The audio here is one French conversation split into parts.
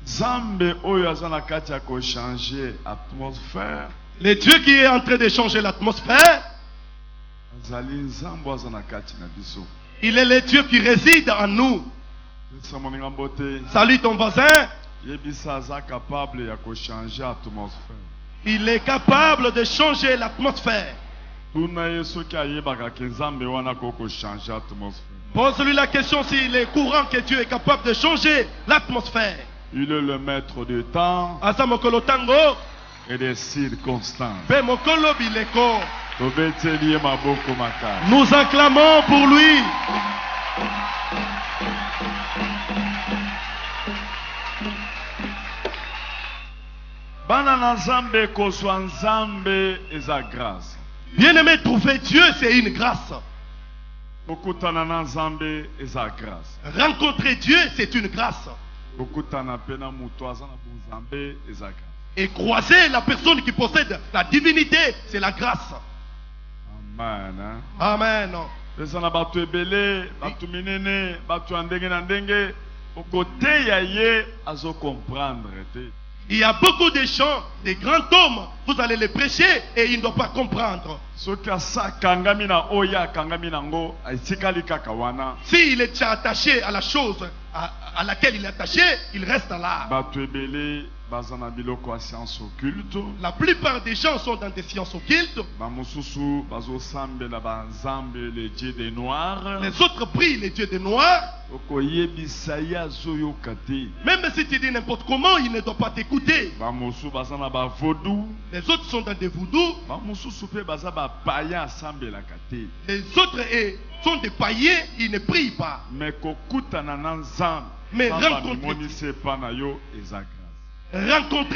Zambe oyo azana kati ya ko changer atmosphère. Le Dieu qui est en train de changer l'atmosphère, Azali nzambo azana kati na biso. il est le Dieu qui réside en nous. Samoninga mbote. Salut ton voisin. Yebisa aza capable ya ko changer atmosphère. Il est capable de changer l'atmosphère. Tuna yesu ki ayebaka ke nzambe wana ko changer atmosphère. Pose-lui la question s'il est courant que Dieu est capable de changer l'atmosphère. Il est le maître du temps Asa mokolo tango, et des circonstances. pe mokolo bileko. Tobeteli ye maboko makasi. Nous acclamons pour lui. Bana na nzambe kozwa nzambe eza grâce. Bien-aimé, trouver Dieu, c'est une grâce. Kokutana na nzambe eza grâce. Rencontrer Dieu, c'est une grâce. Kokutana pena mutu aza na bonzambe eza grâce. Et croiser la personne qui possède la divinité, c'est la grâce. Amen. Hein? Amen. Pesa na bato ebele, bato minene, bato ya ndenge na ndenge, okoteya ye azo comprendre te. Il y a beaucoup de gens, des grands hommes, vous allez les prêcher et ils ne doivent pas comprendre. Soki asakangami na oya akangami nango, aitikali kaka wana. S'il est déjà attaché à la chose à laquelle il est attaché, il reste là. Bato ebele baza na biloko ya science occulte. La plupart des gens sont dans des sciences occultes. Bamosusu bazosambela banzambe le dieu des noirs. Les autres prient les dieux des noirs. Okoyebisa ye azoyoka te. Même si tu dis n'importe comment, ils ne doivent pas t'écouter. Bamosusu baza na bavodou. Les autres sont dans des voodoo. Bamosusu pe baza bapaya asambelaka te. Les autres sont des païens, ils ne prient pas. Mais kokutana na nzambe. Mais rencontrer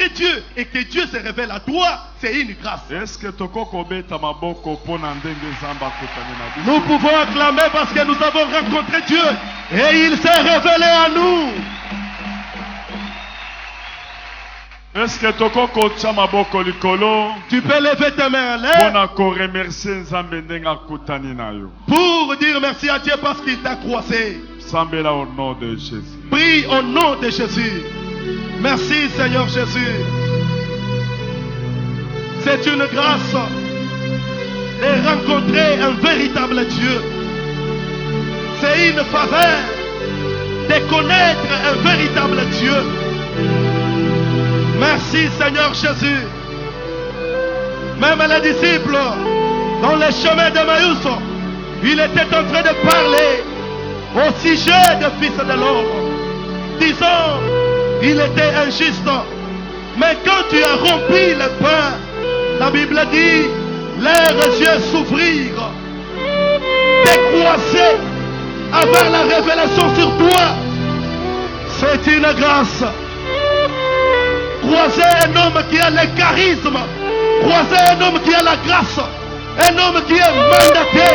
Dieu et que Dieu se révèle à toi, c'est une grâce. Est-ce que nous pouvons acclamer parce que nous avons rencontré Dieu et il s'est révélé à nous. Est-ce que tu peux lever tes mains en l'air pour dire merci à Dieu parce qu'il t'a croisé. Au nom de Jésus. Prie au nom de Jésus. Merci Seigneur Jésus. C'est une grâce de rencontrer un véritable Dieu. C'est une faveur de connaître un véritable Dieu. Merci Seigneur Jésus. Même les disciples, dans les chemins d'Emmaüs, il était en train de parler au sujet du Fils de l'homme, disant, il était injuste, mais quand tu as rempli le pain, la Bible dit, leurs yeux s'ouvrirent, décroisés, avoir la révélation sur toi, c'est une grâce. Croiser un homme qui a le charisme, croiser un homme qui a la grâce, un homme qui est mandaté,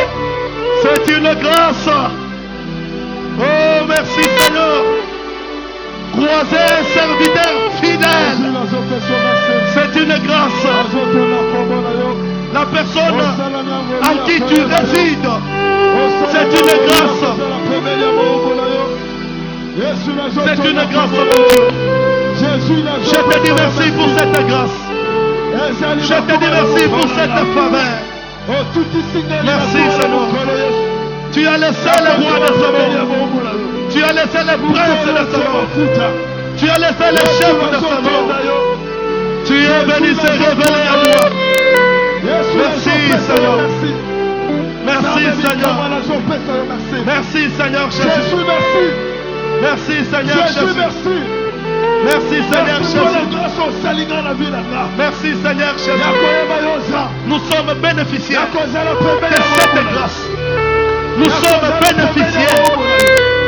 c'est une grâce. Oh, merci Seigneur. Croiser un serviteur fidèle, c'est une grâce. La personne en qui tu résides, c'est une grâce. C'est une grâce, mon Dieu. Je te dis merci pour cette grâce. Je te dis merci pour cette faveur. Merci Seigneur. Tu as laissé le roi de ce monde. Tu as laissé le prince de ce monde. Tu as laissé le chef de ce monde. Tu es venu se révéler à moi. Merci Seigneur. Merci Seigneur. Merci Seigneur Jésus. Merci Seigneur Jésus. Merci Seigneur Jésus. Merci Seigneur Jésus. Nous sommes bénéficiaires de cette grâce. Nous sommes bénéficiaires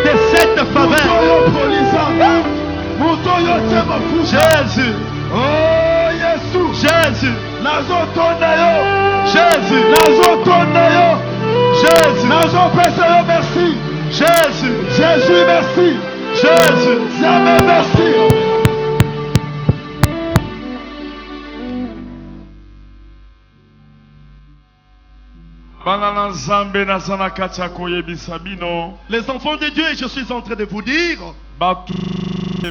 de cette faveur. Jésus. Jésus. Jésus. Jésus. Jésus, merci. Jésus. Jamais merci. Les enfants de Dieu, et je suis en train de vous dire,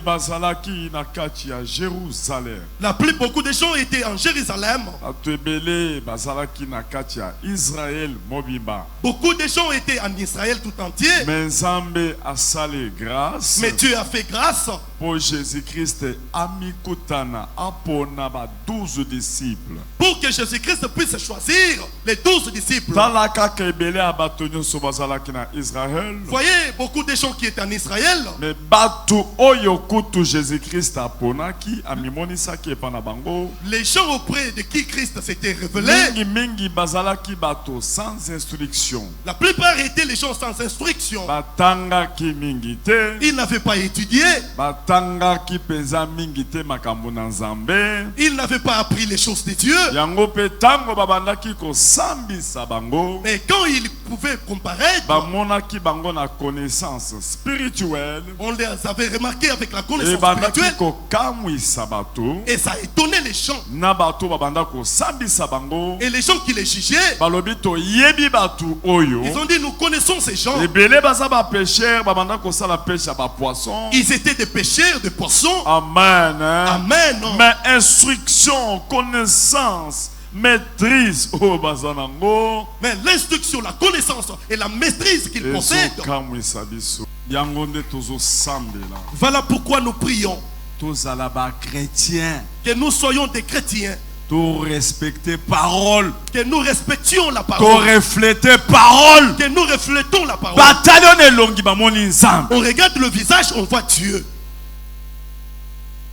bazalaki na kati ya Jérusalem. La plus beaucoup de gens étaient en Jérusalem. Bato ebele bazalaki na kati ya Israël mobimba. Beaucoup de gens étaient en Israël tout entier. Mais Nzambe asali grâce. Mais Dieu a fait grâce Pour Jésus-Christ amikutana apona ba 12 disciples. pour que Jésus-Christ puisse choisir les 12 disciples. Tala kaka ebele abato nyonso bazalaki na Israël. Voyez, beaucoup de gens qui étaient en Israël. Mais bato oyo kutu Jésus-Christ aponaki amimonisaki epana bango. Les gens auprès de qui Christ s'était révélé. Mingi bazalaki bato sans instruction. La plupart étaient les gens sans instruction. Batangaki mingi te. Ils n'avaient pas étudié. Batangaki penza mingi te makambo na Nzambe. Ils n'avaient pas appris les choses de Dieu. Yango pe tango babandaki ko sambisa bango. Mais quand ils pouvaient comparaître, Bamonaki bango na connaissance spirituelle. on les avait remarqués avec la Et connaissance bandaki spirituelle. ko kamwisa bato. Et ça a étonné les gens. Na bato babanda ko sambisa bango. Et les gens qui les jugeaient, Balobi to yebi batu oyo. ils ont dit, nous connaissons ces gens. Ebele baza ba pêcheur babanda ko sala pêche ya ba poisson. Ils étaient des pêcheurs, des poissons. Amen. Hein? Amen. Mais instruction, connaissance, maîtrise oh bazanango. Mais l'instruction, la connaissance et la maîtrise qu'ils possèdent. Ezokamwisa biso. Yango nde tozosambela. Voilà pourquoi nous prions Tozala ba chrétien. que nous soyons des chrétiens, To respecter parole. que nous respections la To parole, refléter parole. que nous reflétons la parole. Bataillon elongi bamoni nzambe. On regarde le visage, on voit Dieu.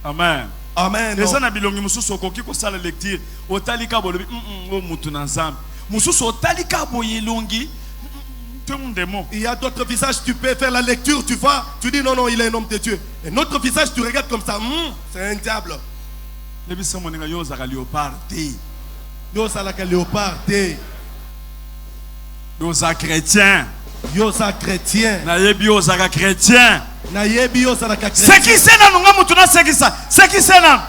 Amen. Amen. Eza na bilongi mususu okoki kosala lecture. Otalika bolobi o mutu na nzambe. Mususu otalika boyelongi. Il y a d'autres visages, tu peux faire la lecture, tu vois, tu dis non, non, il est un homme de Dieu. Et notre visage, tu regardes comme ça, c'est un diable. Yosa léopard, Yosa chrétien. Yosa chrétien. Nayebi yosa chrétien. Nayebi yosa chrétien. C'est qui c'est là, nous mutuna c'est qui ça? C'est qui c'est là?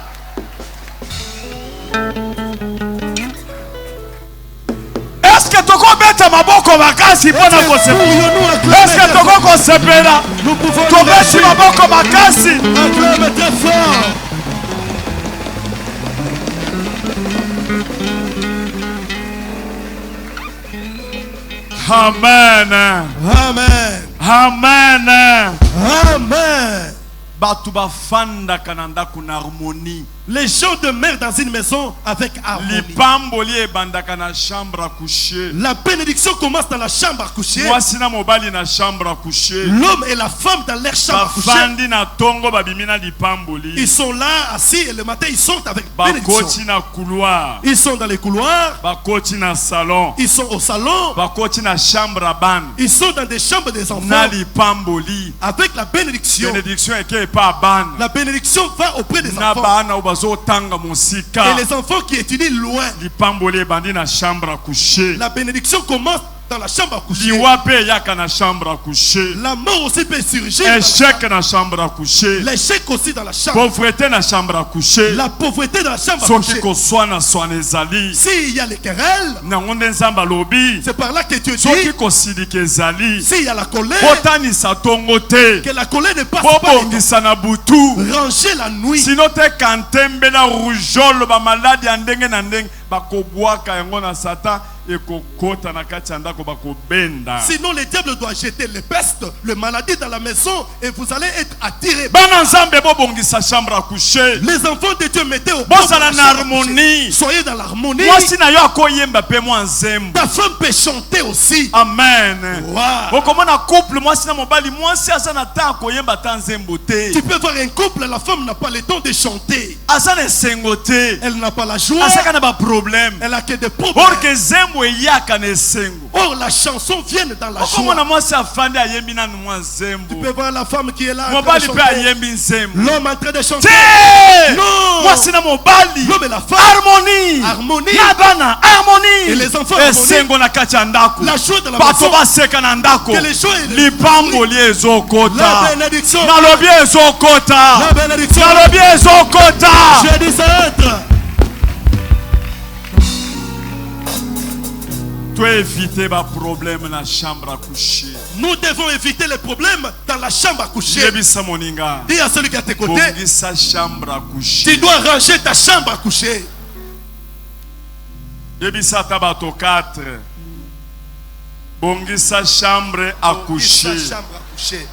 Est-ce que tu peux mettre ma boko makasi pour nous sepela? Est-ce que tu peux sepela? Nous pouvons tu mettre ma boko makasi. Acclame très fort. Amen. Amen. Amen. Amen. Batuba fanda kananda kuna harmonie. Les gens demeurent dans une maison avec harmonie. Lipamboli ebandaka na chambre à coucher. La bénédiction commence dans la chambre à coucher. Mwasi na mobali na chambre à coucher. L'homme et la femme dans leur chambre à coucher. Bafandi na tongo babimina lipamboli. Ils sont là assis et le matin ils sont avec bénédiction. Bakoti na couloir. Ils sont dans les couloirs. Bakoti na salon. Ils sont au salon. Bakoti na chambre à ban. Ils sont dans des chambres des enfants. Na lipamboli. Avec la bénédiction. Bénédiction est pas ban. La bénédiction va auprès des na enfants. bana ubazo tanga musika. Et les enfants qui étudient loin. Lipamboli bandi na chambre à coucher. La bénédiction commence dans la chambre à coucher. Liwape yaka na chambre à coucher. La mort aussi peut surgir. Échec na chambre à coucher. L'échec aussi dans la chambre. Pauvreté na chambre à coucher. La pauvreté dans la chambre à Soki coucher. ko swana swanezali. S'il y a les querelles, Na ngonde nzamba lobi. c'est par là que Dieu dit. Soki ko sidike zali. S'il y a la colère, Botani sa tongo te. que la colère ne passe pas. Bobongisa na butu. Ranger la nuit. Sino te kantembe na rougeole ba maladi ya ndenge na ndenge bakobwaka yango na satan ekokota na kati ya ndako bakobenda. Sinon le diable doit jeter les pestes, les maladies dans la maison et vous allez être attirés. Bana nzambe bobongisa chambre à coucher. Les enfants de Dieu mettez au Bosala na harmonie. Soyez dans l'harmonie. Mwasi na yo akoyemba pe mwa nzembo. Ta femme peut chanter aussi. Amen. Wow. Okomona couple mwasi na mobali mwasi asa na ta akoyemba ta nzembo te. Tu peux voir un couple, la femme n'a pas le temps de chanter. Asa na sengo te. Elle n'a pas la joie. Asa kana ba problème. Elle a que des problèmes. Or que zembo yaka na sengo. Or la chanson vient dans la Okomona joie. mwasi afandi ayembi na mwa nzembo. Tu peux voir la femme qui est là. en train de Mobali pe chanter. ayembi nzembo. L'homme en train de chanter. Te! Non. Mwasi na mobali. L'homme et la femme. Harmonie. Harmonie. Na bana harmonie. Et les enfants esengo na kati ya ndako. La joie de la Bato maison. baseka na ndako. Que les joies et les- Lipamboli ezokota. La bénédiction. Nalobi ezokota. La bénédiction. Nalobi ezokota. Je dis ça être. éviter les problèmes dans la chambre à coucher. Nous devons éviter les problèmes dans la chambre à coucher. Yebisa moninga. Dis à celui qui est à tes côtés, Bongisa chambre à coucher. tu dois ranger ta chambre à coucher. Yebisa tabato 4. Bongisa chambre à coucher. Ta chambre à coucher.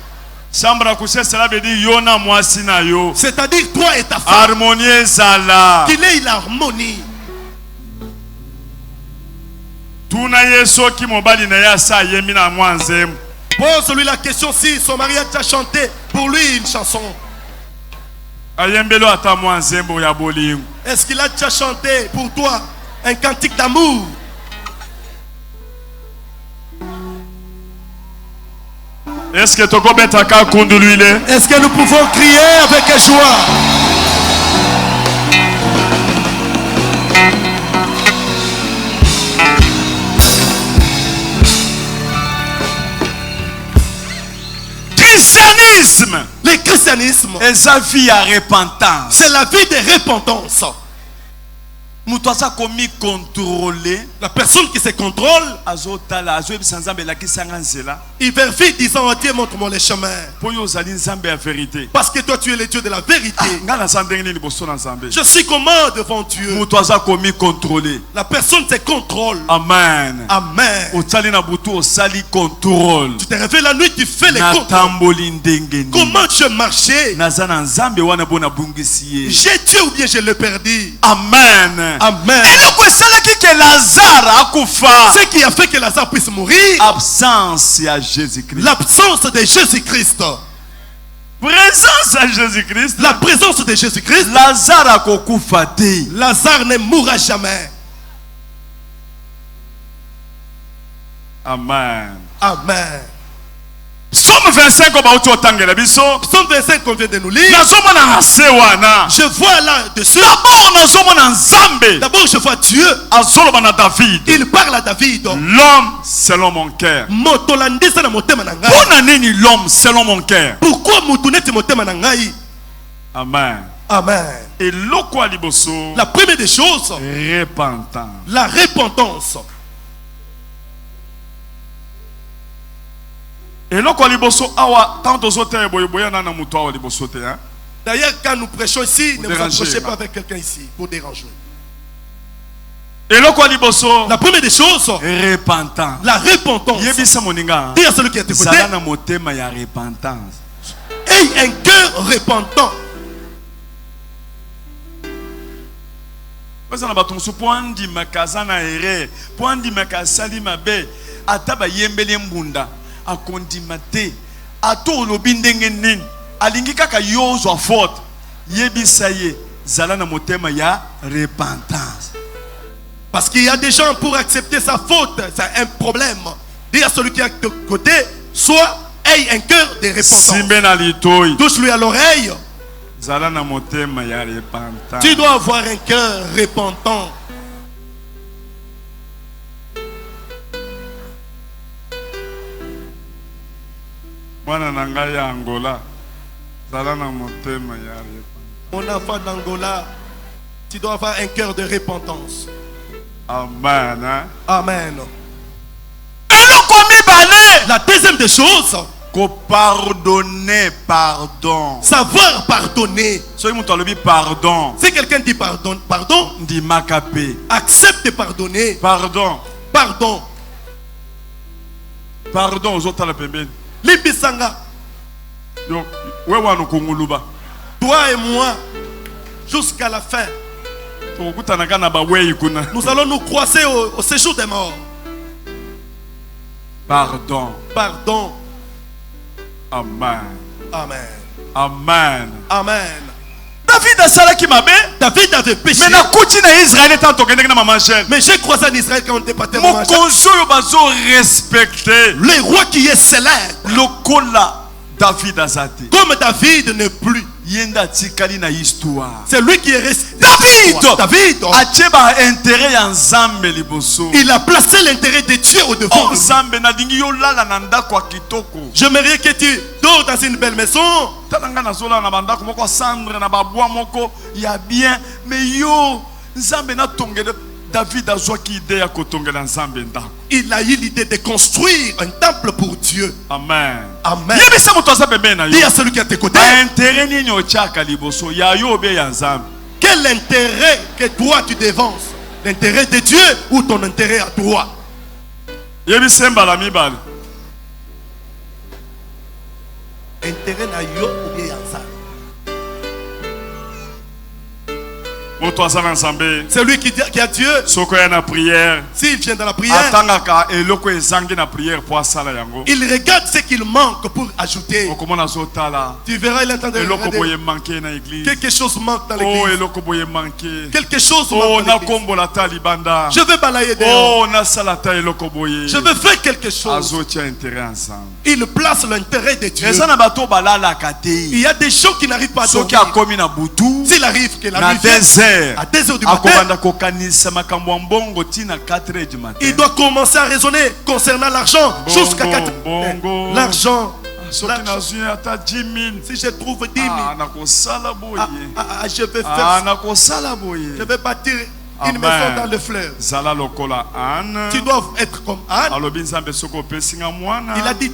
Chambre à coucher, cela veut dire yona mwasi na yo. C'est-à-dire toi et ta femme. Harmonie zala. Qu'il ait l'harmonie. Tuna yeso ki mobali na ya sa yemi na mwanzem. Pose-lui la question si son mari a déjà chanté pour lui une chanson. Ayembelo ata mwanzembo ya bolingo. Est-ce qu'il a déjà chanté pour toi un cantique d'amour? Est-ce que toko betaka kunduluile? Est-ce que nous pouvons crier avec joie? Christianisme. Le christianisme, Et sa vie à repentance. c'est la vie de repentance. Mutoasa komi contrôler. La personne qui se contrôle, Azotala azo ebisanzambe la kisanga nzela. il vérifie disant oh Dieu montre-moi les chemins. Po yo zali nzambe ya vérité. Parce que toi tu es le Dieu de la vérité. Ngana sandenge ni liboso na nzambe. Je suis comment devant Dieu? Mutoasa komi contrôler. La personne se contrôle. Amen. Amen. Otali na butu osali contrôle. Tu te réveilles la nuit, tu fais les contrôles. Natamboli ndenge ni. Comment je marchais? Nazana nzambe wana bona bungisi ye. J'ai Dieu ou bien je l'ai perdu? Amen. Amen. eloko esalaki ke Lazare akufa. Ce qui a fait que Lazare puisse mourir, Absence à Jésus-Christ. l'absence de Jésus-Christ. Présence à Jésus-Christ. La présence de Jésus-Christ, Lazare akokufa te. Lazare ne mourra jamais. Amen. Amen. Somme 25 ko bauti otangela biso. Psaume 25 qu'on vient de nous lire, Nazomona na se wana. je vois là-dessus, D'abord nazomona nzambe. d'abord je vois Dieu, Azoloba na David. il parle à David. L'homme selon mon cœur. Motolandisa na motema na ngai. Pona nini l'homme selon mon cœur. Pourquoi mutuneti motema na ngai? Amen. Amen. Et loko liboso. La première des choses, Repentant. la repentance. Et loko liboso awa tant ozote boyeboya na muto awa liboso te hein. D'ailleurs, quand nous prêchons ici, Pour ne vous déranger, approchez là. pas avec quelqu'un ici pour déranger. Et loko liboso. La première des choses, Repentant. la repentance. Yebisa moninga. Dis à celui qui est à tes côtés, Zala na motema ya repentance. aie un cœur repentant. Parce que bato musu poandi makazana ere, poandi makasali mabe, ataba yembele mbunda, akondimate, ato lobi ndenge nini, alingi kaka yozwa faute, yebisa ye, zala na motema ya repentance. Parce qu'il y a des gens pour accepter sa faute, c'est un problème. Dis à celui qui est à tes côtés, soit aie un cœur de repentance. Simbe na litoi, Touche-lui à l'oreille. zala na motema ya repentance. Tu dois avoir un cœur repentant. Mwana na ngai ya Angola, zala na motema ya repentance. Mon enfant d'Angola, tu dois avoir un cœur de repentance. Amen. Hein? Amen. Eloko mibale, La deuxième des choses, ko pardonner, pardon. savoir pardonner. Soki mutu alobi pardon, Si quelqu'un dit pardon, pardon, ndimaka pe. accepte de pardonner. Pardon, Pardon. pardon ozotala pembeni. Libisanga, Yo wewe anokunguluba. toi et moi, jusqu'à la fin, Tokutanaka na bawei kuna. nous allons nous croiser au séjour des morts. Pardon. Pardon. Amen. Amen. Amen. Amen. David asalaki mabe. David avait péché. Mais na kuti na Israël tanto kendeki na mama Jeanne. Mais j'ai croisé en Israël quand on était parti à Maman Jeanne. Mokonzi oyo bazo respecter. Le roi qui est célèbre, Lokola David azate. comme David n'est plus. Yenda tikali na histoire. C'est lui qui est resté. David. David, Acheba intérêt ya nzambe liboso. il a placé l'intérêt de Dieu au devant. Oh nzambe na dingi yo lala na ndako ya kitoko. J'aimerais que tu dors dans une belle maison. Talanga na zola na bandako moko cendre na babwa moko ya bien mais yo nzambe na tongele David azwaki idée ya kotongela Nzambe ndako. Il a eu l'idée de construire un temple pour Dieu. Amen. Amen. Yebisa moto aza pembeni na yo. Dis à celui qui est à tes côtés. Intérêt nini otiaka liboso ya yo obe ya Nzambe? Quel intérêt que toi tu dévances? L'intérêt de Dieu ou ton intérêt à toi? Yebisa mbala mibale. Intérêt na yo ou bien ya Nzambe? Moto aza na Nzambe. Celui qui a Dieu, Soko ya na prière. s'il vient dans la prière, Atangaka eloko ezangi na prière po asala yango. il regarde ce qu'il manque pour ajouter. Okomona zotala. Tu verras, il est en train de Eloko boye regarder. manqué na église. Quelque chose manque dans Oh, l'église. eloko boye manqué. Quelque chose Oh, manque dans na l'église. kombola ta libanda. Je vais balayer dehors. Oh, na salata eloko boye. Je veux faire quelque chose. Azotia intérêt ensemble. Il place l'intérêt de Dieu. Eza na bato balala kate. Il y a des gens qui n'arrivent pas à Soki dormir. akomi na butu. S'il arrive que la Na nuit vienne, 2 heures. à 2 heures du matin, Akobanda kokanisa makambo ya mbongo tina 4 heures du matin. il doit commencer à raisonner concernant l'argent jusqu'à 4 bongo. L'argent. Soki nazwi ata 10 000. Si je trouve 10 000, Ah, nakosala boye. je vais Ah, faire, nakosala boye. je vais bâtir une Amen. maison dans le fleuve. Zala lokola Anne. Tu dois être comme Anne. Alobi Nzambe soko opesinga mwana. Il a dit,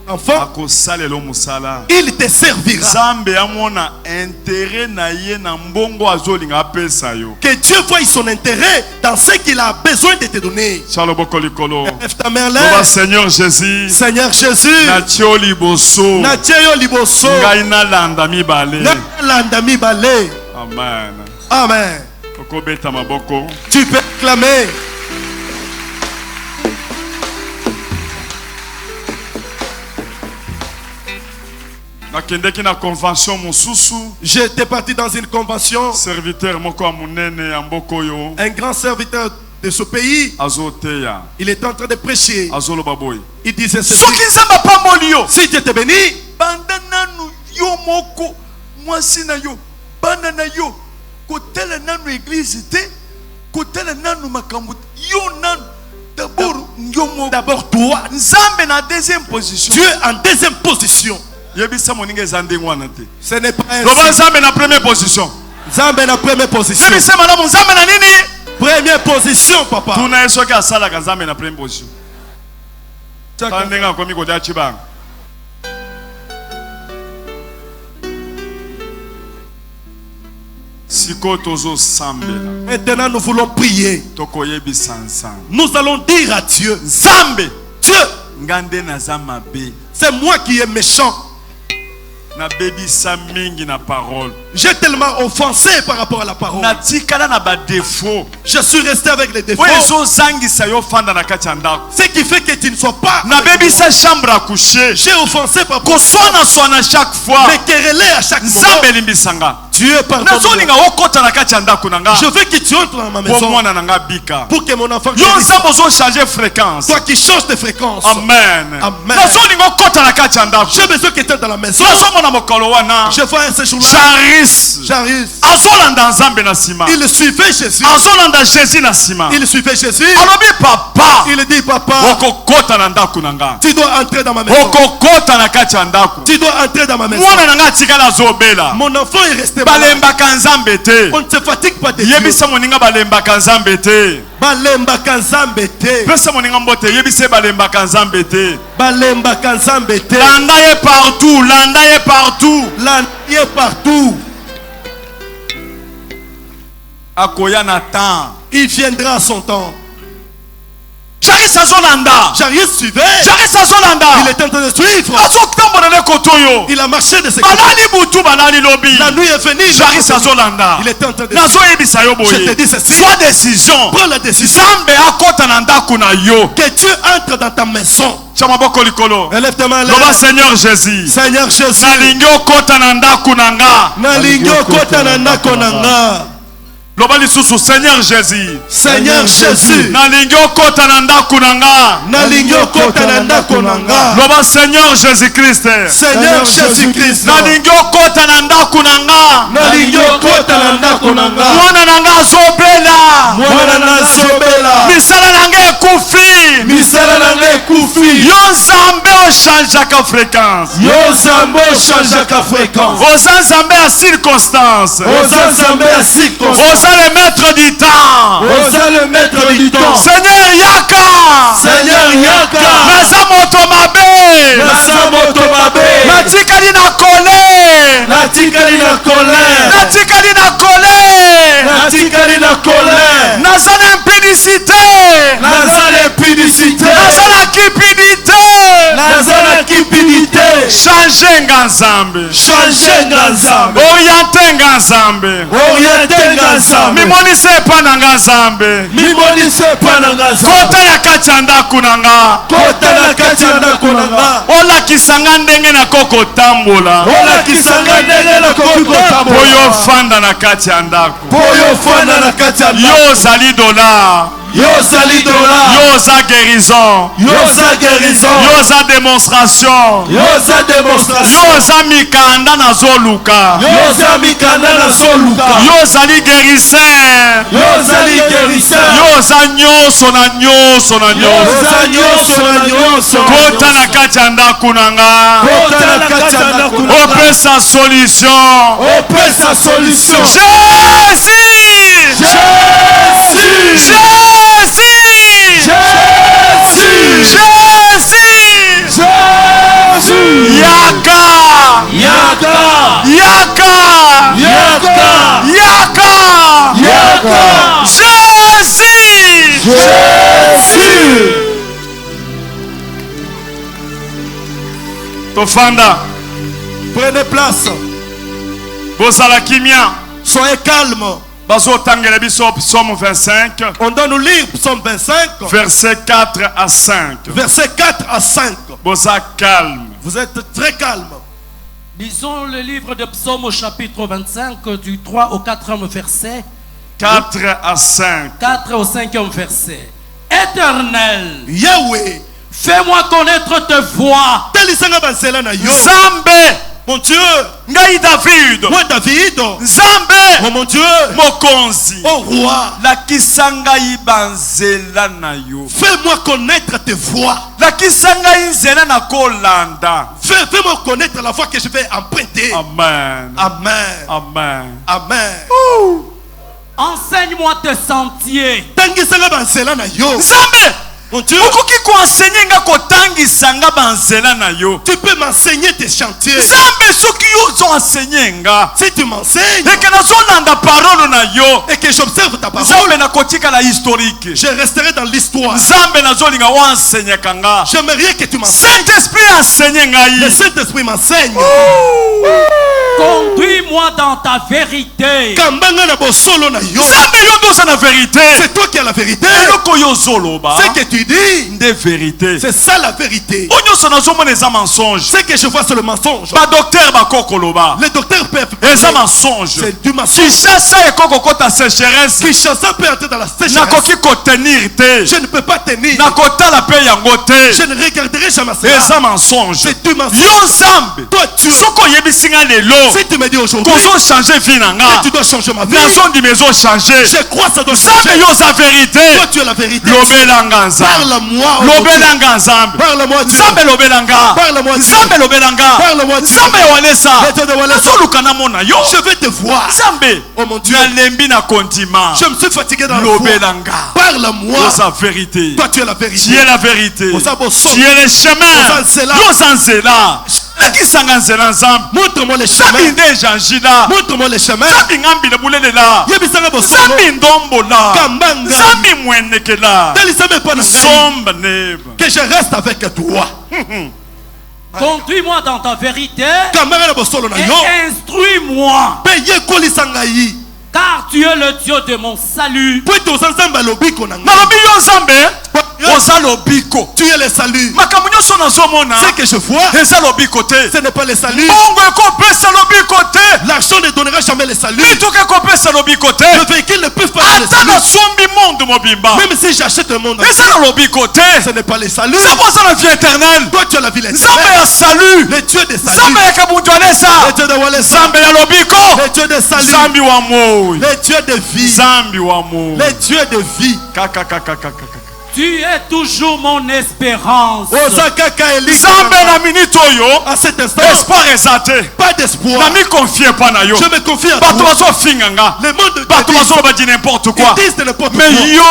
enfant, Akosalelo musala. il te servira. Nzambe amona intérêt na ye na mbongo azolinga apesa yo. Que Dieu voie son intérêt dans ce qu'il a besoin de te donner. Shaloboko likolo. Lève ta main en Loba l'air. Seigneur Jésus. Seigneur Jésus, Na tio liboso. na tieyo liboso, Ngai na landa mibale. na landa mibale. Amen. Amen. Okobeta maboko. Tu peux clamer. Nakendeki na convention mosusu. J'étais parti dans une convention. Serviteur moko ya munene ya mboko yo. Un grand serviteur de ce pays, Azoteya. il était en train de prêcher. Azoloba boy. Il disait ceci: Soki Nzambe apamboli yo. si Dieu te bénit, Banda nanu yo moko mwasi na yo bana na yo kotela nanu église te kotela nanu makambo te. Yo nanu d'abord yo moko d'abord toi, Nzambe na deuxième position. Dieu en deuxième position. Yebisa moninga ezande ngwana te. Ce n'est pas Loba ainsi. Nzambe na première position. Nzambe na première position. Yebisa malamu Nzambe na nini? Première position, papa. Tuna yeso ka sala ka Nzambe na première position. Tandenga komi koda chibanga. Siko tozo sambela. Maintenant, nous voulons prier. Tokoyebisa ensemble. Nous allons dire à Dieu: Nzambe Dieu, ngande naza mabe. c'est moi qui est méchant. Na bebisa mingi na parole. J'ai tellement offensé par rapport à la parole. Na tikala na ba défaut. Je suis resté avec les défauts. Oyo zo zangisa yo fanda na kati ya ndako. Ce qui fait que tu ne sois pas. Na bebisa chambre à coucher. J'ai offensé par rapport Koswana swana chaque fois. à quereller à chaque moment. Nzambe limbisanga. Dieu pardonne. Nazolinga okota na kati ya ndako nanga. Je veux que tu entres dans ma Po maison mwana nanga bika. pour que mon enfant Yo grandisse. nzambe zo changer fréquence. Toi qui changes de fréquence. Amen. Amen. Nazolinga okota na kati ya ndako. J'ai besoin que tu entres dans la maison. Nazomona mokolo wana. Je vois un séjour là. Charis. J'arrive. Azolanda Nzambe na sima. Il suivait Jésus. Azolanda Jésus na sima. Il suivait Jésus. Alobi papa. Il dit: papa, Okokota na ndako nanga. tu dois entrer dans ma maison. Okokota na kati ya ndako. Tu dois entrer dans ma maison. Mwana nanga tikala azobela. Mon enfant est resté malade. Balembaka Nzambe te. On ne se fatigue pas de Dieu. Yebisa moninga balembaka Nzambe te. Balembaka Nzambe te. Pesa moninga mbote yebisa balembaka Nzambe te. Balembaka Nzambe te. Landa ye partout, landa ye partout. L'année partout. Akoya na temps. Il viendra à son temps. Charis azolanda. Jarius suivait. Charis azolanda. Il était en train de suivre. Azotambola le kotoyo. Il a marché de ses côtés. Balali butu balali lobi. La nuit est venue. Charis azolanda. Il était en train de Nazo yebisa yo boye. Je te dis ceci. Soit décision. Prends la décision. Nzambe akota na ndako na yo. Que Dieu entre dans ta maison. Chamaboko likolo. Élève ta main là. Loba Seigneur Jésus. Seigneur Jésus. Nalingi okota na ndako nanga. Nalingi okota na ndako nanga. Loba lisusu Seigneur Jésus. Seigneur Jésus. Nalingi okota na ndako nanga. Nalingi okota na ndako nanga. Loba Seigneur Jésus Christ. Seigneur Jésus Christ. Nalingi okota na ndako nanga. Nalingi okota na ndako nanga. Mwana nanga azobela. Mwana nazobela. Misala nanga ekufi. Misala nanga ekufi. Yo Nzambe ochangeaka fréquence. Yo Nzambe ochangeaka fréquence. Oza Nzambe ya circonstance. Oza Nzambe ya circonstance. Oza le maître du temps. Oza le maître du temps. Seigneur Yaka. Seigneur Yaka. Naza moto mabe. Naza moto mabe. Natikali na colère. Natikali na colère. Natikali na colère. Natikali na colère. Naza na impudicité. Naza na impudicité. Naza na cupidité. Naza na cupidité. Changer nga Nzambe. Changer nga Nzambe. Orienter nga Nzambe. Orienter nga Nzambe. Mimonise epa na nga Nzambe. Mimonise epa na nga Nzambe. Kota na kati ya ndako na nga. Kota na kati ya ndako na nga. Olakisa nga ndenge nakoki kotambola. Olakisa nga ndenge nakoki kotambola. Po yo fanda na kati ya ndako. Po yo fanda na kati ya ndako. Yo ozali dola. Yo ozali dola. Yo oza guérison. Yo oza guérison. Yo oza démonstration. Yo oza démonstration. Yo oza mikanda nazoluka. Yo oza mikanda nazoluka. Yo ozali guérisseur. Yo ozali guérisseur. Yo oza nyonso na nyonso na Yo nyonso. oza nyonso na nyonso. Kota na kati ya ndako na nga. Kota na kati ya ndako na nga. Opesa solution. Opesa solution. Jésus. Jésus. Jésus. Jésus. Jésus. Jésus. Yaka. Yaka. Yaka. Yaka. Yaka. Yaka. Jésus. Jésus. Tofanda. Prenez place. Bozala kimia. Soyez calme. Bazo tangela biso Psaume 25. On doit nous lire Psaume 25. Verset 4 à 5. Verset 4 à 5. Boza calme. Vous êtes très calme. Lisons le livre de Psaume au chapitre 25 du 3 au 4e verset. 4 à 5. 4 au 5e verset. Éternel, Yahweh. fais-moi connaître tes voies. Telisanga banzela na yo. Zambe. Mon Dieu. Ngai David. Moi David. Zambe. Oh mon Dieu. Mokonzi. Oh roi. Lakisa ngai banzela na yo. Fais-moi connaître tes voies. Lakisa ngai nzela na kolanda. Fais-moi connaître la voie que je vais emprunter. Amen. Amen. Amen. Amen. Enseigne-moi tes sentiers. Tangisanga banzela na yo. Zambe. Mon Dieu. Okoki koenseigner nga kotangisa nga banzela na yo. Tu peux m'enseigner tes chantiers. Zambe soki yo zo enseigner nga. Si tu m'enseignes Eke nazolanda parole na yo. et que j'observe ta parole, Zambe nakotika la historique. je resterai dans l'histoire. Zambe nazolinga oenseigner kanga. J'aimerais que tu m'enseignes. Saint-Esprit enseigne Le ngai. Saint-Esprit m'enseigne. Conduis-moi dans ta vérité. Kambanga na bosolo na yo. Zambe yo ndoza na vérité. C'est toi qui as la vérité. Eloko yo zoloba. Ce que tu dis, Nde vérité. c'est ça la vérité. Onyoso nazomona eza mensonge. Ce que je vois, c'est le mensonge. Ba docteur bakokoloba. Les docteurs peuvent. Eza mensonge. C'est du mensonge. Kishasa ekoko kota sécheresse. Kinshasa peut entrer dans la sécheresse. Nakoki kotenir te. Je ne peux pas tenir. Nakotala pe yango te. Je ne regarderai jamais ça. Eza mensonge. C'est du mensonge. Yo Nzambe. Toi, tu. Soko yebisi nga lelo. Si tu me dis aujourd'hui Kozo changer vie na que nga. tu dois changer ma vie, Nazondi mezo changer. je crois que ça doit Nzambe changer. yo za vérité. Toi, tu as la vérité. Lobelanga Nzambe. Parle-moi. oh Dieu. Lobelanga Nzambe. Parle-moi, Dieu. Nzambe lobelanga. Parle-moi, Dieu. Nzambe lobelanga. Parle-moi, Dieu. Nzambe walesa. Je te walesa. Nazoluka na mona yo. Je vais te voir. Nzambe. Oh mon Dieu. Nalembi na kontima. Je me suis fatigué dans le foi. Lobelanga. Parle-moi. Yo za vérité. Toi, tu es la vérité. Tu es la vérité. Oza boso. Tu es le chemin. Oza nzela. Yo za nzela. Lakisanga nzela Nzambe. Montre-moi les Nzambe chemins. nde ejanjila. Montre-moi les chemins. Nzambe ngambila bulelela. Yebisanga bosolo. Nzambe ndombola. Kambanga. Nzambe mwenekela. Telisame pa na ngai. Somba neba. Que je reste avec toi. Conduis-moi dans ta vérité Kambanga na bosolo na et yo. instruis-moi. Pe yekolisa ngai. Car tu es le Dieu de mon salut. Po toza nzambe alobiko na ngai. Nalobi yo Nzambe. Oza lobiko. Tu es le salut. Makambo nyonso nazomona. Ce que je vois, Eza lobiko te. ce n'est pas le salut. Bongo ekopesa lobiko te. L'argent ne donnera jamais le salut. Mituka ekopesa lobiko te. Le véhicule ne peut pas donner le Ata salut. nasombi monde mobimba. Même si j'achète un monde, Eza na lobiko te. ce n'est pas le salut. Nzambe aza na vie éternelle. Toi, tu as la vie Nzambe éternelle. ya salut. Le Dieu des salut. Nzambe ya kabuntu alesa. Le Dieu de Walesa. Nzambe ya lobiko. Le Dieu de salut. Nzambe wa moi. Le Dieu de vie. Nzambe wa moi. Le Dieu de vie. Kaka kaka kaka kaka. Tu es toujours mon espérance. Nzambe na minute oyo. À cet instant, Espoir ezate. pas d'espoir. Na mi confie pas na yo. Je me confie à Bato toi. bazo finganga. Le monde de Bato bazo ba di n'importe quoi. ils disent de n'importe quoi. Mais yo.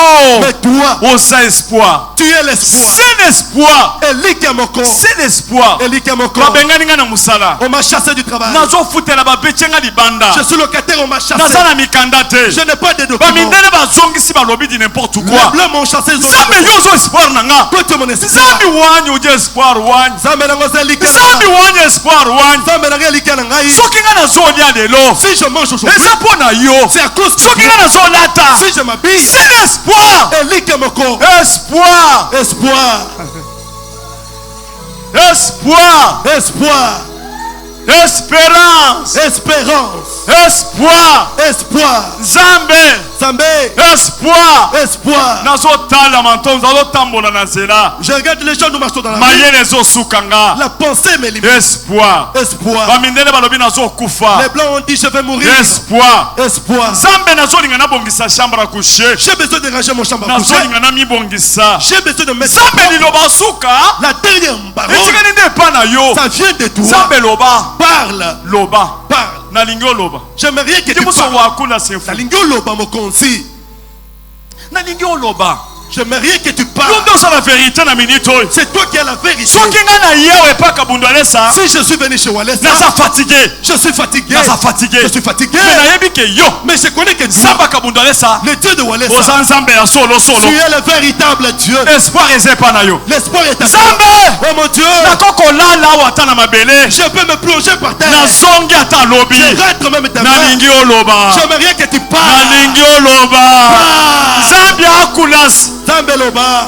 Mais toi, Osa espoir. tu es l'espoir. C'est l'espoir. Elika mon corps. C'est l'espoir. Elika mon corps. Babengani nga na musala. On m'a chassé du travail. Nazo futela ba betchenga libanda. Je suis locataire, on m'a chassé. Naza na mikanda te. Je n'ai pas de Ba documents. mindele ba zongisi ba lobi di n'importe Les quoi. blancs m'ont chassé. Ils ont Nzambe yo zo espoir na nga. toi, tu es mon espoir. Nzambe wanyi uje espoir wanyi. Nzambe na ngozi elika na Nzambe ngai. wanyi espoir wanyi. Nzambe na ngai elika na ngai. Soki nga nazolia lelo. Si je mange aujourd'hui, Eza mpo na yo. c'est à cause de Soki Dieu. nga nazolata. Si je m'habille, C'est l'espoir. elika mon corps. Espoir. Espoir. Espoir. Espoir. Espérance. Espérance. Espoir. Espoir. Nzambe. Zambé. Espoir. Espoir. Nazotala mantonzo nazotambola na nzela. Je regarde les gens nous marchons dans la rue. Mayele ezosukanga. La pensée me limite. Espoir. Espoir. Bamindele balobi nazokufa. Les blancs ont dit je vais mourir. Espoir. Espoir. Nzambe nazolinga nabongisa chambre à coucher. J'ai besoin de ranger mon chambre à coucher. Nazolinga namibongisa. J'ai besoin de mettre Nzambe liloba suka. la dernière parole. Etikali nde epa na yo. Ça vient de toi. Nzambe loba. Parle. Loba. Parle. Nalingi oloba. J'aimerais que tu Ndimuso parles. wakula sefu. Nalingi oloba mokonzi. Nalingi oloba. J'aimerais que tu parles. Yo ndosa la vérité na minute oyo. C'est toi qui as la vérité. Soki nga na yewe epaka bundalesa. Si je suis venu chez Wallace, Naza fatigué. je suis fatigué. Naza fatigué. Je suis fatigué. Mais nayebi ke yo. Mais je connais que Dieu, Samba kabundalesa. le Dieu de Wallace, Oza nzambe ya solo solo. tu es le véritable Dieu. Espoir ezepa na yo. L'espoir est à toi. Nzambe. Oh mon Dieu, Nakoko lala awa ata na mabele. je peux me plonger par terre. Nazongi ata lobi. Je rentre même ta main. Nalingi oloba. J'aimerais que tu parles. Nalingi oloba. Nzambe akulas. Zambeloba.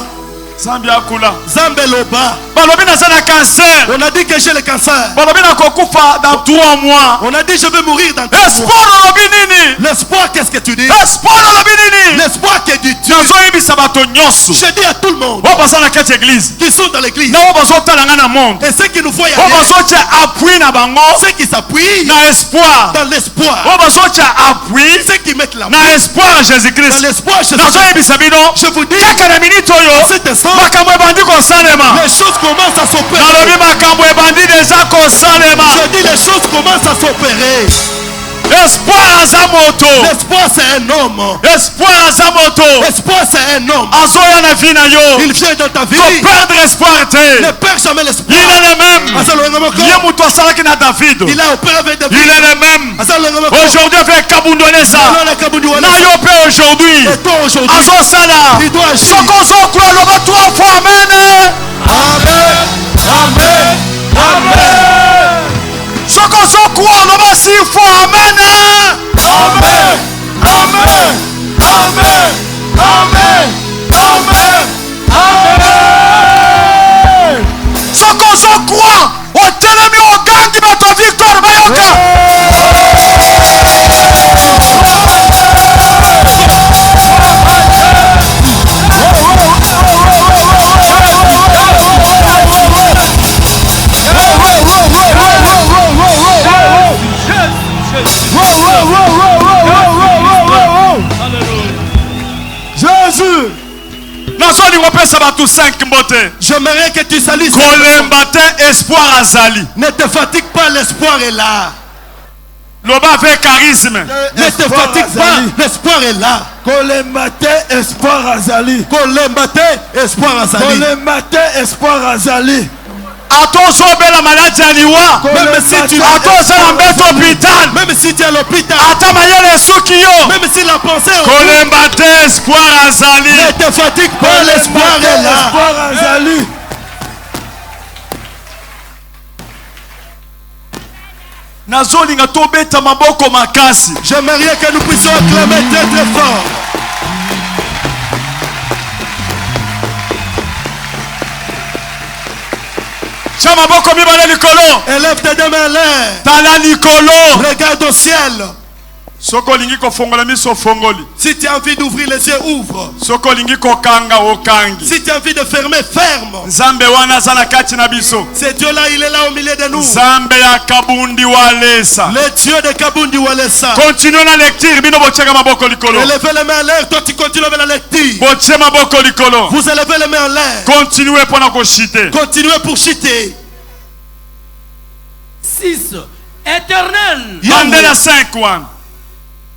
Nzambe akula. Zambeloba. Balobi naza na cancer. On a dit que j'ai le cancer. Balobi nakokufa dans 3 mois. On a dit je vais mourir dans 3 mois. Espoir olobi nini? L'espoir, qu'est-ce que tu dis? Espoir olobi nini? L'espoir qui est du Dieu. Nazoyebisa bato nyonso. Je dis à tout le monde Oyo baza na kati ya église. qui sont dans l'église Na oyo bazotala nga na monde. et ceux qui nous voient Oyo ailleurs, bazotia appui na bango ceux qui s'appuient na espoir. dans l'espoir, Oyo bazotia appui ceux qui mettent la main na espoir ya dans Jésus-Christ. l'espoir chez Nazoyebisa bino. Je vous dis, Kaka na minute à oyo cet instant, makambo ebandi kosalema. les choses commencent à s'opérer. Nalobi makambo ebandi deja kosalema. Je dis les choses commencent à s'opérer. Espoir aza moto. L'espoir c'est un homme. Espoir aza moto. L'espoir c'est un homme. Azoya na vie na yo. Il vient dans ta vie. Faut perdre espoir te. Ne perds jamais l'espoir. Il est le même. Ye mutu asalaki na David. Il a opéré avec David. Il est le même. Aujourd'hui avec Kabundonesa. Na yo pe aujourd'hui. Et toi aujourd'hui, Azosala. il doit agir. Soko zokula loba 3 fois amen. Amen. Amen. Amen. Soko zokua loba 6 fois amen. Amen. Amen. Amen. Amen. Amen. Amen. Soko zokua otelemi ogangi bato victoire bayoka. Jésus. Nazoli ngopesa bato 5 mbote. J'aimerais que tu salues. Kolemba te espoir azali. Ne te fatigue pas, l'espoir est là. Loba avec charisme. Ne te fatigue pas, l'espoir est là. Kolembate espoir azali. Kolembate, espoir azali. Kolembate espoir azali. Atozobela maladi ya liwa. Même si tu Atozala mbeto hôpital. même si tu es à l'hôpital, Ata mayele esuki yo. même si la pensée est Kolemba te espoir azali. ne te fatigue pas, l'espoir est là. Espoir azali. Nazolinga tobeta maboko makasi. J'aimerais que nous puissions acclamer très très fort. Tia maboko mibale likolo. Élève tes deux mains en l'air. Tala likolo. Regarde au ciel. Soko lingi ko fongola miso fongoli. Si tu as envie d'ouvrir les yeux, ouvre. Soko lingi ko kanga okangi. Si tu as envie de fermer, ferme. Nzambe wana zana kati na biso. Ce Dieu-là, il est là au milieu de nous. Nzambe ya kabundi walesa. Le Dieu de Kabundi Walesa. Continuez la lecture, bino bocheka maboko likolo. Élevez les mains en l'air, toi tu continues avec la lecture. Boche maboko likolo. Vous élevez les mains en l'air. Continuez pour na koshite. Continuez pour chiter. 6. Éternel, Mandela 5-1.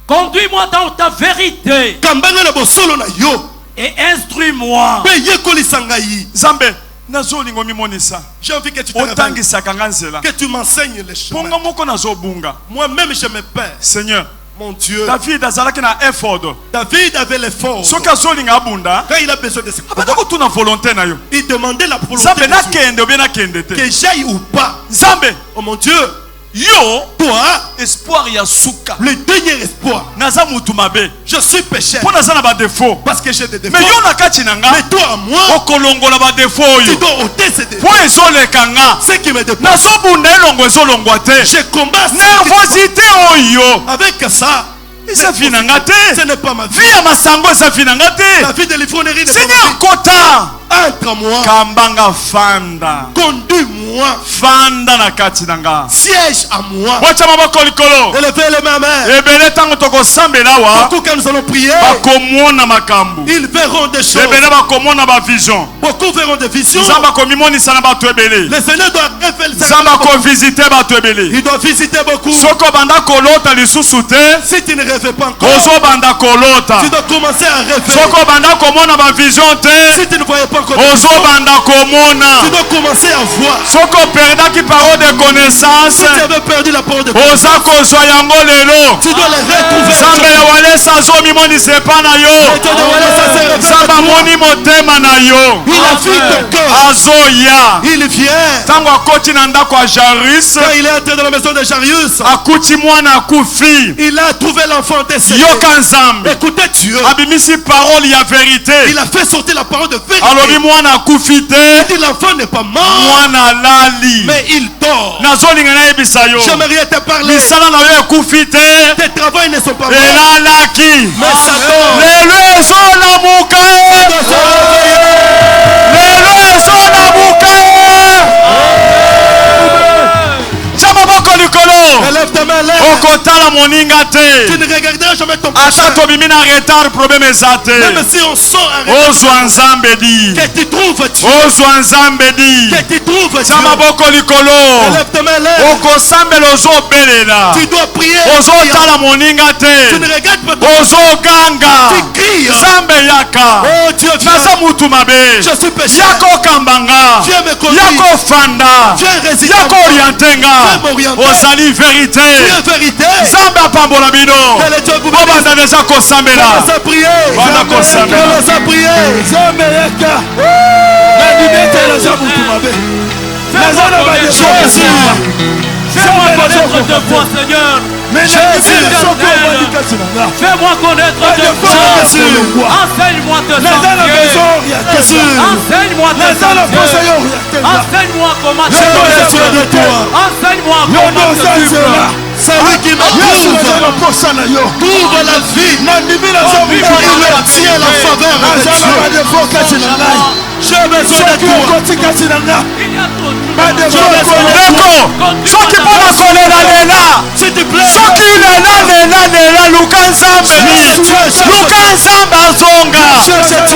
conduis-moi dans ta vérité Kambanga na bosolo na yo. et instruis-moi. Pe yekolisa ngai. Nzambe nazolingo mimonisa. J'ai envie que tu te révèles, Otangisaka nganzela. que tu m'enseignes les chemins. Ponga moko nazobunga. Moi-même je me perds. Seigneur, Mon Dieu. David azalaki na effort. David avait l'effort. Soki azolinga abunda, Quand il a besoin de se abanda kotuna volonté na yo. il demandait la volonté Nzambe de Dieu. nakende ou bien nakende te. Que j'aille ou pas. Nzambe, Oh mon Dieu. yo Toi, espoir ya suka. le dernier espoir. Naza mutu mabe. Je suis pécheur. Po naza na ba défaut. Parce que j'ai des défauts. Mais yo na kati na nga, Mais toi, moi, okolongola ba défaut tu yo. dois ôter ces défauts. Po ezoleka nga. Ce qui me dépasse. Nazobunda elongo ezolongwa te. Je combats ce qui- Nervosité oyo. avec ça. Eza fi na nga te. Ce n'est pas ma vie. Vi ya masango eza fi na nga te. La vie de l'ivronnerie n'est pas Seigneur ma vie. kota. Entre moi. Kambanga fanda. Conduis-moi. Fanda na kati na nga. Siège à moi. Bocha maboko likolo. Élevez les mains, main. Ebele tango tokosambela awa. Beaucoup quand nous allons prier, Bakomona makambo. ils verront des choses. Ebele bakomona ba vision. Beaucoup verront des visions. Nzamba komimonisa na bato ebele. Le Seigneur doit révéler ça. Nzamba kovisite bato ebele. Il doit visiter beaucoup. Soko banda kolota lisusu te. Si tu ne rêves pas encore, Ozo banda kolota. tu dois commencer à rêver. Soko banda komona ba vision te. Si tu ne voyais pas encore, Ozo banda komona. tu dois commencer à voir. Soko perdaki parole de connaissance. Si tu avais perdu la parole de Dieu, Oza kozwa yango lelo. tu dois les retrouver. Nzambe ya walesa azomimonisa epa na yo. Nzambe amoni motema na yo. Il a vu ton cœur. Azoya. Il vient. Ntango akoti na ndako ya Jairus, Quand il est entré dans la maison de Jairus, akuti mwana akufi. il a trouvé l'enfant décédé. Yoka Nzambe. Écoutez Dieu. Abimisi parole ya vérité. Il a fait sortir la parole de Alobi vérité. mwana akufi te. Il dit l'enfant n'est pas mort, Mwana lali. mais il dort. Nazolinga nayebisa yo. J'aimerais te parler. Misala na yo ekufi te. Tes travaux ne sont pas morts, Elalaki. mais ça dort. Lelo ezolamuka. Lelo ezolamuka. Tia maboko likolo. Élève ta main là. Okotala moninga Tu te. ne regarderas jamais ton Ata prochain. tobimi na retard problème eza te. Même si on sort arrêté, Ozwa Nzambe di. que tu trouves Dieu. Ozwa Nzambe di. Que tu trouves Tia Dieu. maboko likolo. Élève ta main là. Okosambela ozobelela. Tu dois prier. Ozotala moninga Tu te. ne regardes pas ton Ozoganga. Tu cries. Nzambe yaka. Oh Dieu, Naza viens. mutu mabe. Je suis pécheur. Yako kambanga. Viens me conduire. Yako fanda. Viens résister. Yako orientenga. Viens m'orienter. Ozali vérité. Viens vérité. Nzambe apambola bino. Que le Dieu vous bénisse. Obanda deja kosambela. Commence à prier. Banda kosambela. Commence à prier. Nzambe yaka. Na libete naza mutu mabe. Naza na ba défaut kasi na nga. Fais-moi Nzambe naza connaître de kokofa. toi, Seigneur. Mais na libete soko omoni kasi na nga. Fais-moi connaître Ba de défaut toi. kasi kolongwa. Enseigne-moi te Naza na sentier. besoin orienté nga. Enseigne-moi te Naza na posa sentier. yo orienté nga. Enseigne-moi comment te Yo J'ai besoin de orienté. toi. Enseigne-moi Yo comment te nozanzela. suivre. C'est lui qui me Yesu naza na trouve. posa na yo. Trouve la vie. Nandimi naza Il mutu mabe. obtient la faveur de Naza na ba Dieu. défaut kasi na ngai. J'ai besoin de Soki toi. okoti kasi na nga. Il y a trop de Ba défaut Ndeko, soki mpona kolelalela. S'il te plaît. Soki lela luka Nzambe di. Luka Nzambe azonga.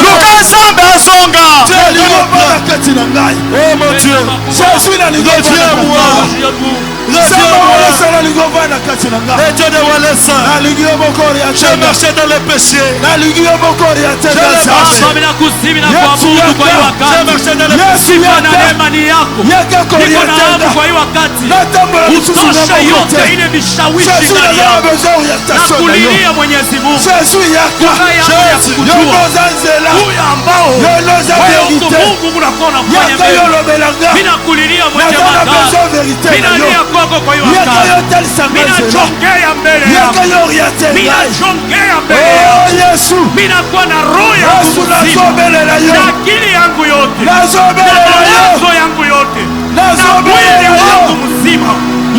Luka Nzambe azonga. Yobana kati na ngai. Oh mon Dieu. Jésus na lingo Reviens à moi. Nzambe walesa na lingo vana kati na ngai. Et Dieu de Walesa. Nalingi yo moko J'ai orientenga. marché dans les péchés. Nalingi yo moko orientenga Nzambe. Mina kusimi na Yesu kuabudu kwa hii yaka. J'ai wakati. marché dans les Yesu Sifa na yaka. neema ni yako. Yaka Niko na hamu korientenga. kwa hii wakati. Natambola lisusu na Utoshe moko yote te. ile vishawishi Jésus ndani naza na yako. besoin orientation na yo. Nakulilia Mwenyezi Mungu. Jésus yaka. Furaha yangu ya Yo kukujua. noza nzela. Huyu ambao Yo noza wewe verite. Mungu unakuwa unafanya Yaka yo mema. lobelanga. Mimi nakulilia mwenye Naza na madhara. besoin verite Mimi na yo. nalia kwako kwa hii Yaka yo wakati. talisanga Mimi nzela. nachongea mbele Yaka yako. yo oriente Mimi ngai. nachongea mbele Oh yako. Yesu. Mimi nakuwa na roho ya Yesu kuzima. nazobelela yo. Na akili yangu yote. Na Nazobelela yo. mawazo yangu yote. Na Nazobelela mwili yo. wangu mzima.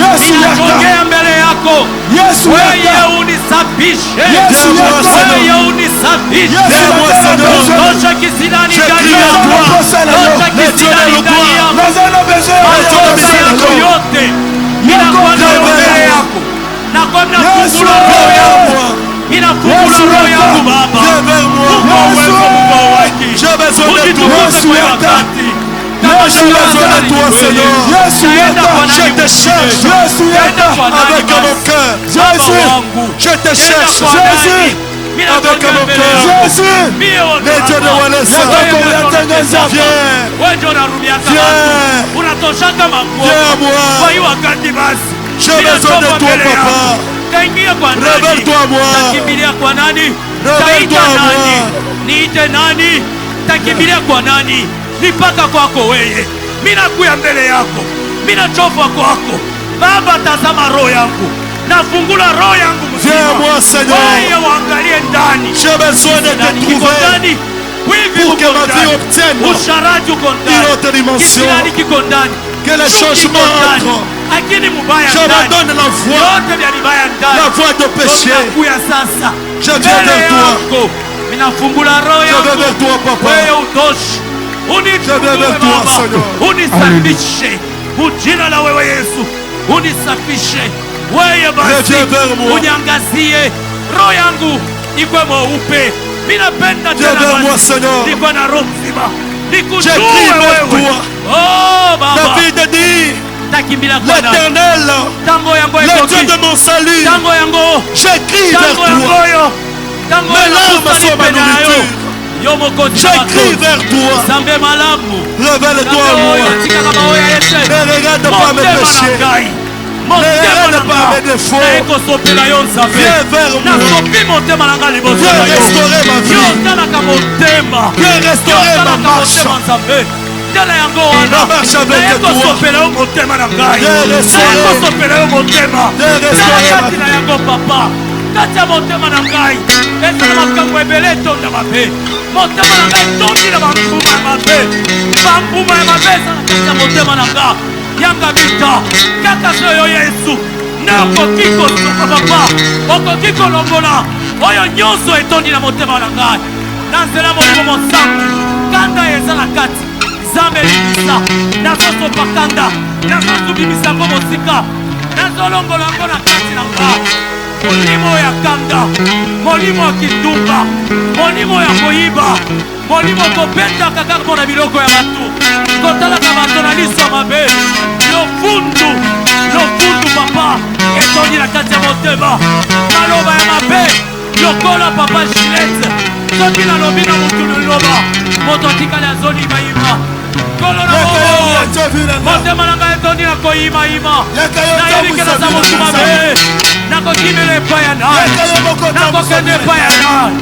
Yesu yaka. Ninachongea mbele yako. Yesu Wewe yaka. unisaidie. unisafishe. Yesu Wewe unisafishe. Tosha kisidani ndani yangu. Tosha kisidani ndani yangu. Machozi yangu yote inakwenda mbele yako. Nakwenda kufungula roho yangu. Inafungula roho yangu Baba. Mungu wewe, Mungu waki. Ujitukuze kwa wakati. Je te cherche avec mon cœur. Je te cherche avec mon cœur. Les dieux de Walesa, viens. J'ai besoin de toi, papa. Révèle-toi à moi. Révèle-toi à moi. Niite nani? Takimbilia kwa nani? Nipaka kwako wewe. Mina kuya mbele yako. Mina chofa kwako. Baba, tazama roho yangu. Nafungula roho yangu mzima. Viens à moi, Seigneur. Wewe waangalie ndani. J'ai besoin de te trouver pour que ma vie obtienne une autre dimension. Que les changements entrent. J'abandonne la voie de péché. Je viens vers toi. Je viens vers toi, papa. Je viens vers toi, Seigneur. Unisafishe. Ujina la wewe Yesu. Unisafishe. Wewe basi. Reviens vers moi. Uniangazie. Roho yangu ikwe mweupe. Ninapenda tena basi. Nikwe na roho nzima. Nikujue wewe. Oh Baba. David dit, l'Éternel, le Dieu de mon salut, j'écris vers toi. Mes larmes sont ma nourriture. J'écris vers toi. Révèle-toi à moi. Ne regarde pas mes péchés. Ne regarde pas mes défauts. Viens vers moi. Viens restaurer ma vie. Viens restaurer ma marche. La marche avec toi. Viens restaurer ma vie. Katia motema na ngai ezala makambo ebele etonda mabe. Motema na ngai tondi na bambuma ya mabe. Bambuma ya mabe ezala katia motema na nga. Yanga bita kaka soyo Yesu nde okoki kosuka papa. Okoki kolongola oyo nyonso etondi na motema na ngai. Na nzela molimo mosantu kanda ezala kati Zambe libisa nazosopa kanda nazosubimisa ngo mosika nazolongola ngo na kati na nga. Molimo ya kanda, molimo ya kitumba, molimo ya koyiba, molimo kobeta kaka mpona biloko ya batu, kotalaka bato na liso ya mabe. Lofundu papa etondi na kati ya motema. Maloba ya mabe lokola papa Gilette. Soki nalobi na motu liloba moto atikali azolimayima. Motema na ngai etondi na koyimayima. Nayebike naza motu mabe. Nakokimela epai ya nani? Nakokende epai ya nani?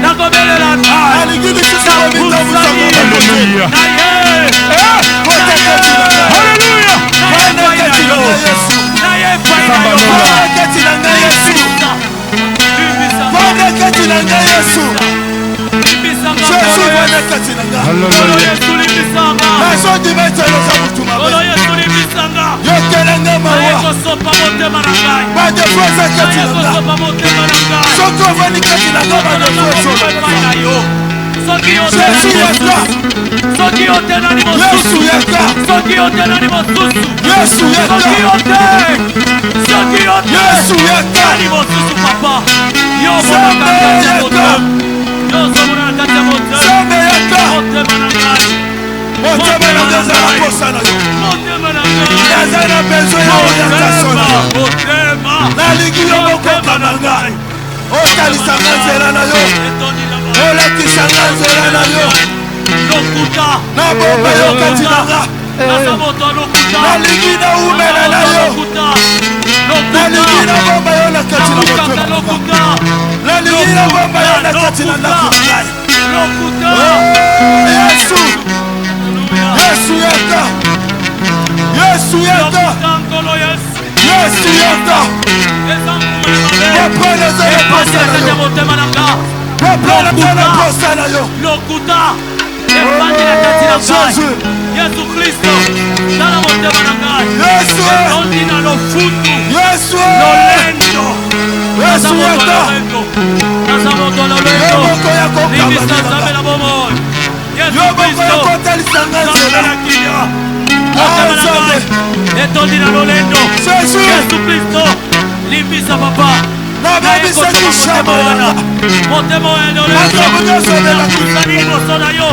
Nakobelela nani? Nakuzani na ye. Haleluya! Na ye epai na yo. Na ye epai na yo. Yesu Kristo ndana motema na ngai. Etondi na lofundu lolendo Yesu yaka. Yoboko ya kokamba na bomoi. Yoboko ya kotalisa nzela. etondi na lolendo Jésus Kristo limbisa papa nabebisaki shama wana motema oyo elolendosani liboso na yo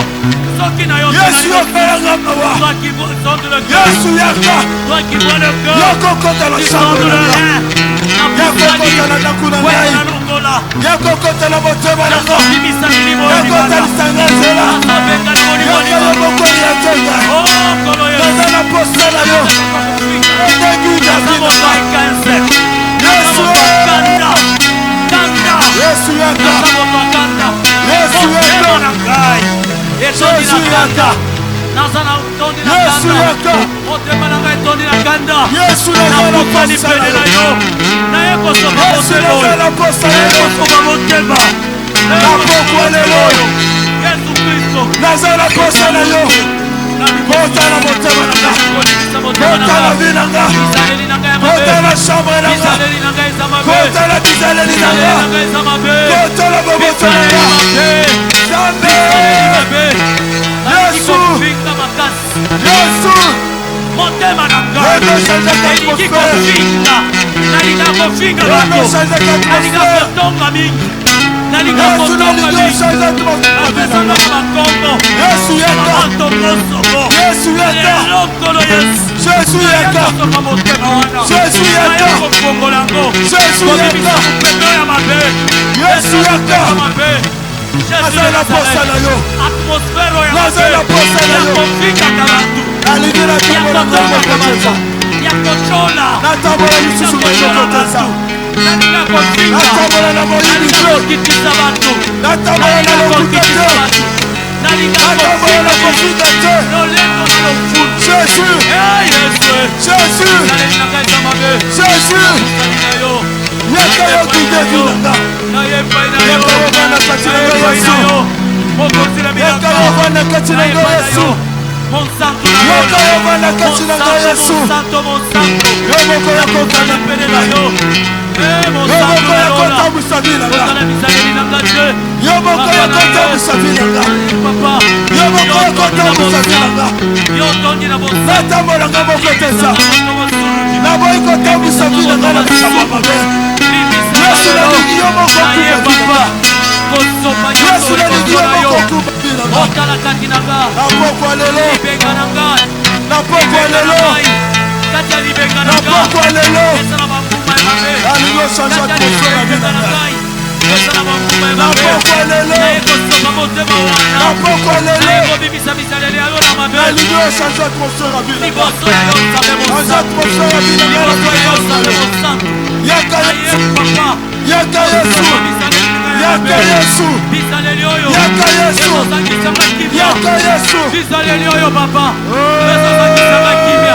soki na yo Yesu yofelanga mawa Yesu yaka yokokota na shama yakokota na nakuna ngai yakokota na motema na nga yakotalisanga nzela yaka yobokoli ya nzenga naza na posa na yo etengi davina Yesu Yesu yaka Yesu yaka Yesu yaka motema na ngai etondi na kanda Yesu nazala posa na yo naye kosopa Yesu nazala posa na yo motema napokwa lelo Yesu Kristo nazala posa na yo kota na motema na nga kota na vi na nga kota na chambre na nga kota na bizaleli na nga kota na boboto na nga Zambe Yesu Yesu motema na ngai elingi kofinga nalinga kofinga bato nalinga kotonga mingi nalinga kotonga mingi apesanga makombo matokosoko elokolo Jésus yaka yesusoka motema wana Jésus yaka kofongola yango Jésus kobimisa yaka mopendo ya mabe Yesu yaka mabe nazala posa na yo atmosfero ya nazala posa na ya yo kofingaka bato alingi na ya tambola kotongaka bato ya kocola natambola lisusu kokokotesa nalinga kofinga natambola na moyibi nalinga te kokitisa bato natambola na lokuta te nalinga natambola na kofinga te lolendo na lofutu Jésus Jésus naleli na ngai eza mabe Jésus osali na yo yaka yo kudevi na nga nayebai na yo yaka yo vanda kati na nga nayebai na Yesu yo mokonzi na yaka yo bilanga vanda kati na nga Yesu monsanto na yaka yo vanda kati na nga Yesu monsanto yo moko ya kokana pene na yo yo moko ya kotambusa vi na nga ozala bizaleli na nga te yo moko ya kotambusa vi na nga papa yo moko ya kotambusa vi na nga yo otondi na bonsanto natambola nga moko te eza naboyi kotambusa vi na nga na bisambo mabe Yesu nalingi yo moko kuba Yesu nalingi yo moko kuba vi na nga otala kati na nga na pokwa lelo libenga na ngai na pokwa lelo kati ya libenga na na ngai pokwa lelo ezala bambuma ya mabe alingi oshange atmosfere ya vi na nga ezala bambuma ya na mabe pokwa lelo naye kosoka motema na wana pokwa naye lelo kobimisa bizaleli ya yo na mabe alingi oshange atmosfere ya vi na nga liboso ya yo nzambe change mosantu atmosfere ya vi na nga na liboso ya yo nzambe pokwa mosantu yaka naye Yesu papa yaka Yesu yaka Yesu bizaleli oyo yaka Yesu ezozangisanga kimia yaka Yesu bizaleli oyo papa ezozangisanga kimia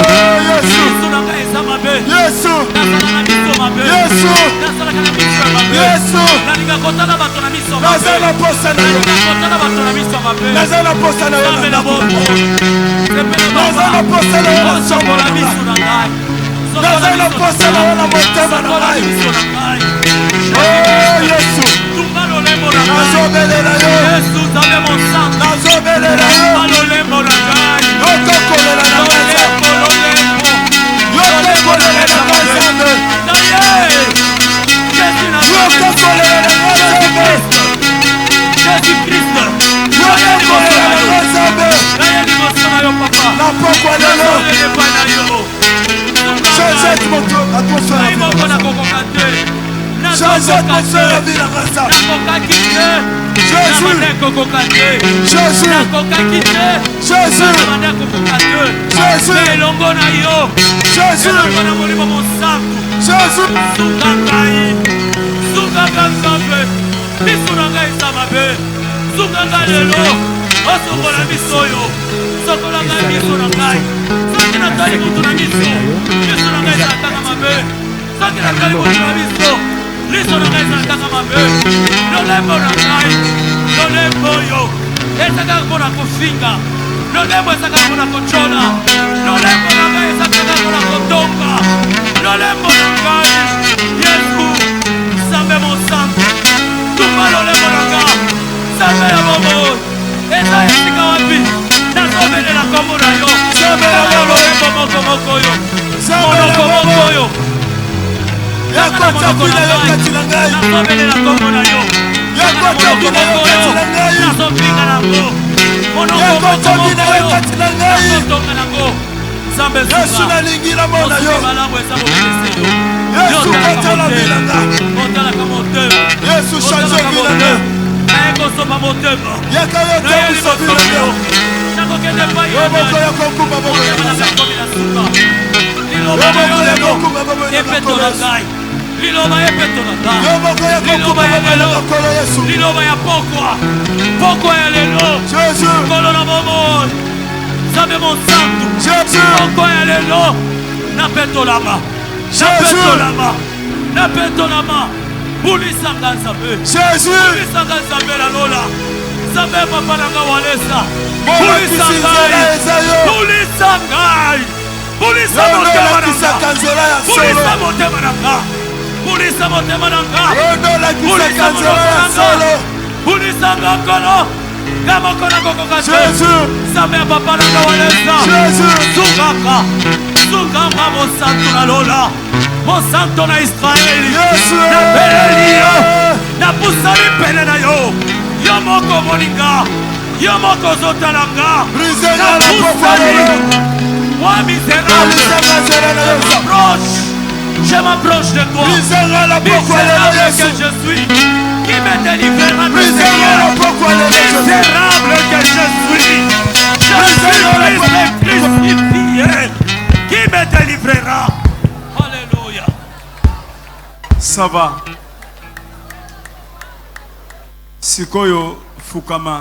Yesu miso na ngai eza mabe Yesu nazala na miso mabe Yesu nazalaka na miso ya mabe Yesu nalinga kotala bato na miso mabe naza na posa na yo nalinga kotala bato na miso mabe naza na posa na yo nzambe na bomo sepele naza na baba posa na yo na osokola chambre miso na ngai naza na posa na yo na motema na sokola ngai miso na ngai oh Yesu tunga lolembo na ngai nazobelela yo yesu nzambe mosantu nazobelela yo tunga lolembo na ngai yokokolela na ngai lolembo lolembo yokokolela na ngai Nzambe naye yesu na yokokolela na ngai Nzambe Jésus Christ yokokolela na ngai Nzambe naye liboso na yo papa na pokwa lelo nazolele epai na yo change atmosfere ya vi na moko nga nakokoka te change atmosfere ya vi na nga Nzambe nakokaki te Jésus nabande kokoka te Jésus nakokaki te Jésus nabande kokoka te Jésus mpe elongo na yo Jésus elongo na molimo mosantu Jésus suka ngai sukaka nzambe miso na ngai eza mabe suka ngai lelo osokola miso oyo sokola ngai miso na ngai soki natali motu na miso miso na ngai ezalakaka mabe soki natali motu na miso liso na ngai ezalakaka mabe lolembo na ngai lolembo oyo ezakaka mpona kofinga lolembo ezakaka mpona kocola lolembo na ngai ezakaka mpona kotonga lolembo na ngai yesu nzambe moko yo. Monoko moko yo. Yakota bina yo katila ngai. Nakobelela kombo na yo. Yakota bina yo katila ngai. Nazopinga nango. Monoko moko yo katila ngai. Nakotonga nango. Zambe Yesu nalingi na mona yo. Yesu kotala bilanga. Kotala ka motema. Yesu change bilanga. Nayekosopa motema. Yakayo tobisa bilanga. Nakokende pa yo. Yoboko yakokuba bobo yakosa. Liloba yakokuba bobo yakosa. Liloba epetola ngai. Yoboko yakokuba bobo yakola Yesu. Liloba ya pokwa. Pokwa ya lelo. Jésus. Kolo na bobo. Zambe mon santo. Jésus. Pokwa ya lelo. Napetolama. Napetolama. Napetolama. Bulisanga Nzambe. Jésus. Bulisanga Nzambe la lola. Nzambe papa nanga walesa. Bulisanga. Bulisanga. Bulisa motema nanga. Bulisa motema nanga. Bulisa motema nanga. Bulisa motema nanga. Bulisa ngakolo. Kama kona koko kate. Jésus. Nzambe papa nanga walesa. Jésus. Sungaka. Sungaka mo santo na lola. Mon santo na Israeli. Na peleli yo. Na pusali pele na yo. Yo moko moninga. Yo moko zotalanga. Na pusali. Moi misérable. Je m'approche de toi. Misérable que je suis. Qui me délivrera de ces liens. Misérable que je suis. Je suis crucifié. Qui me délivrera. Alléluia. Ça va. Sikoyo Fukama.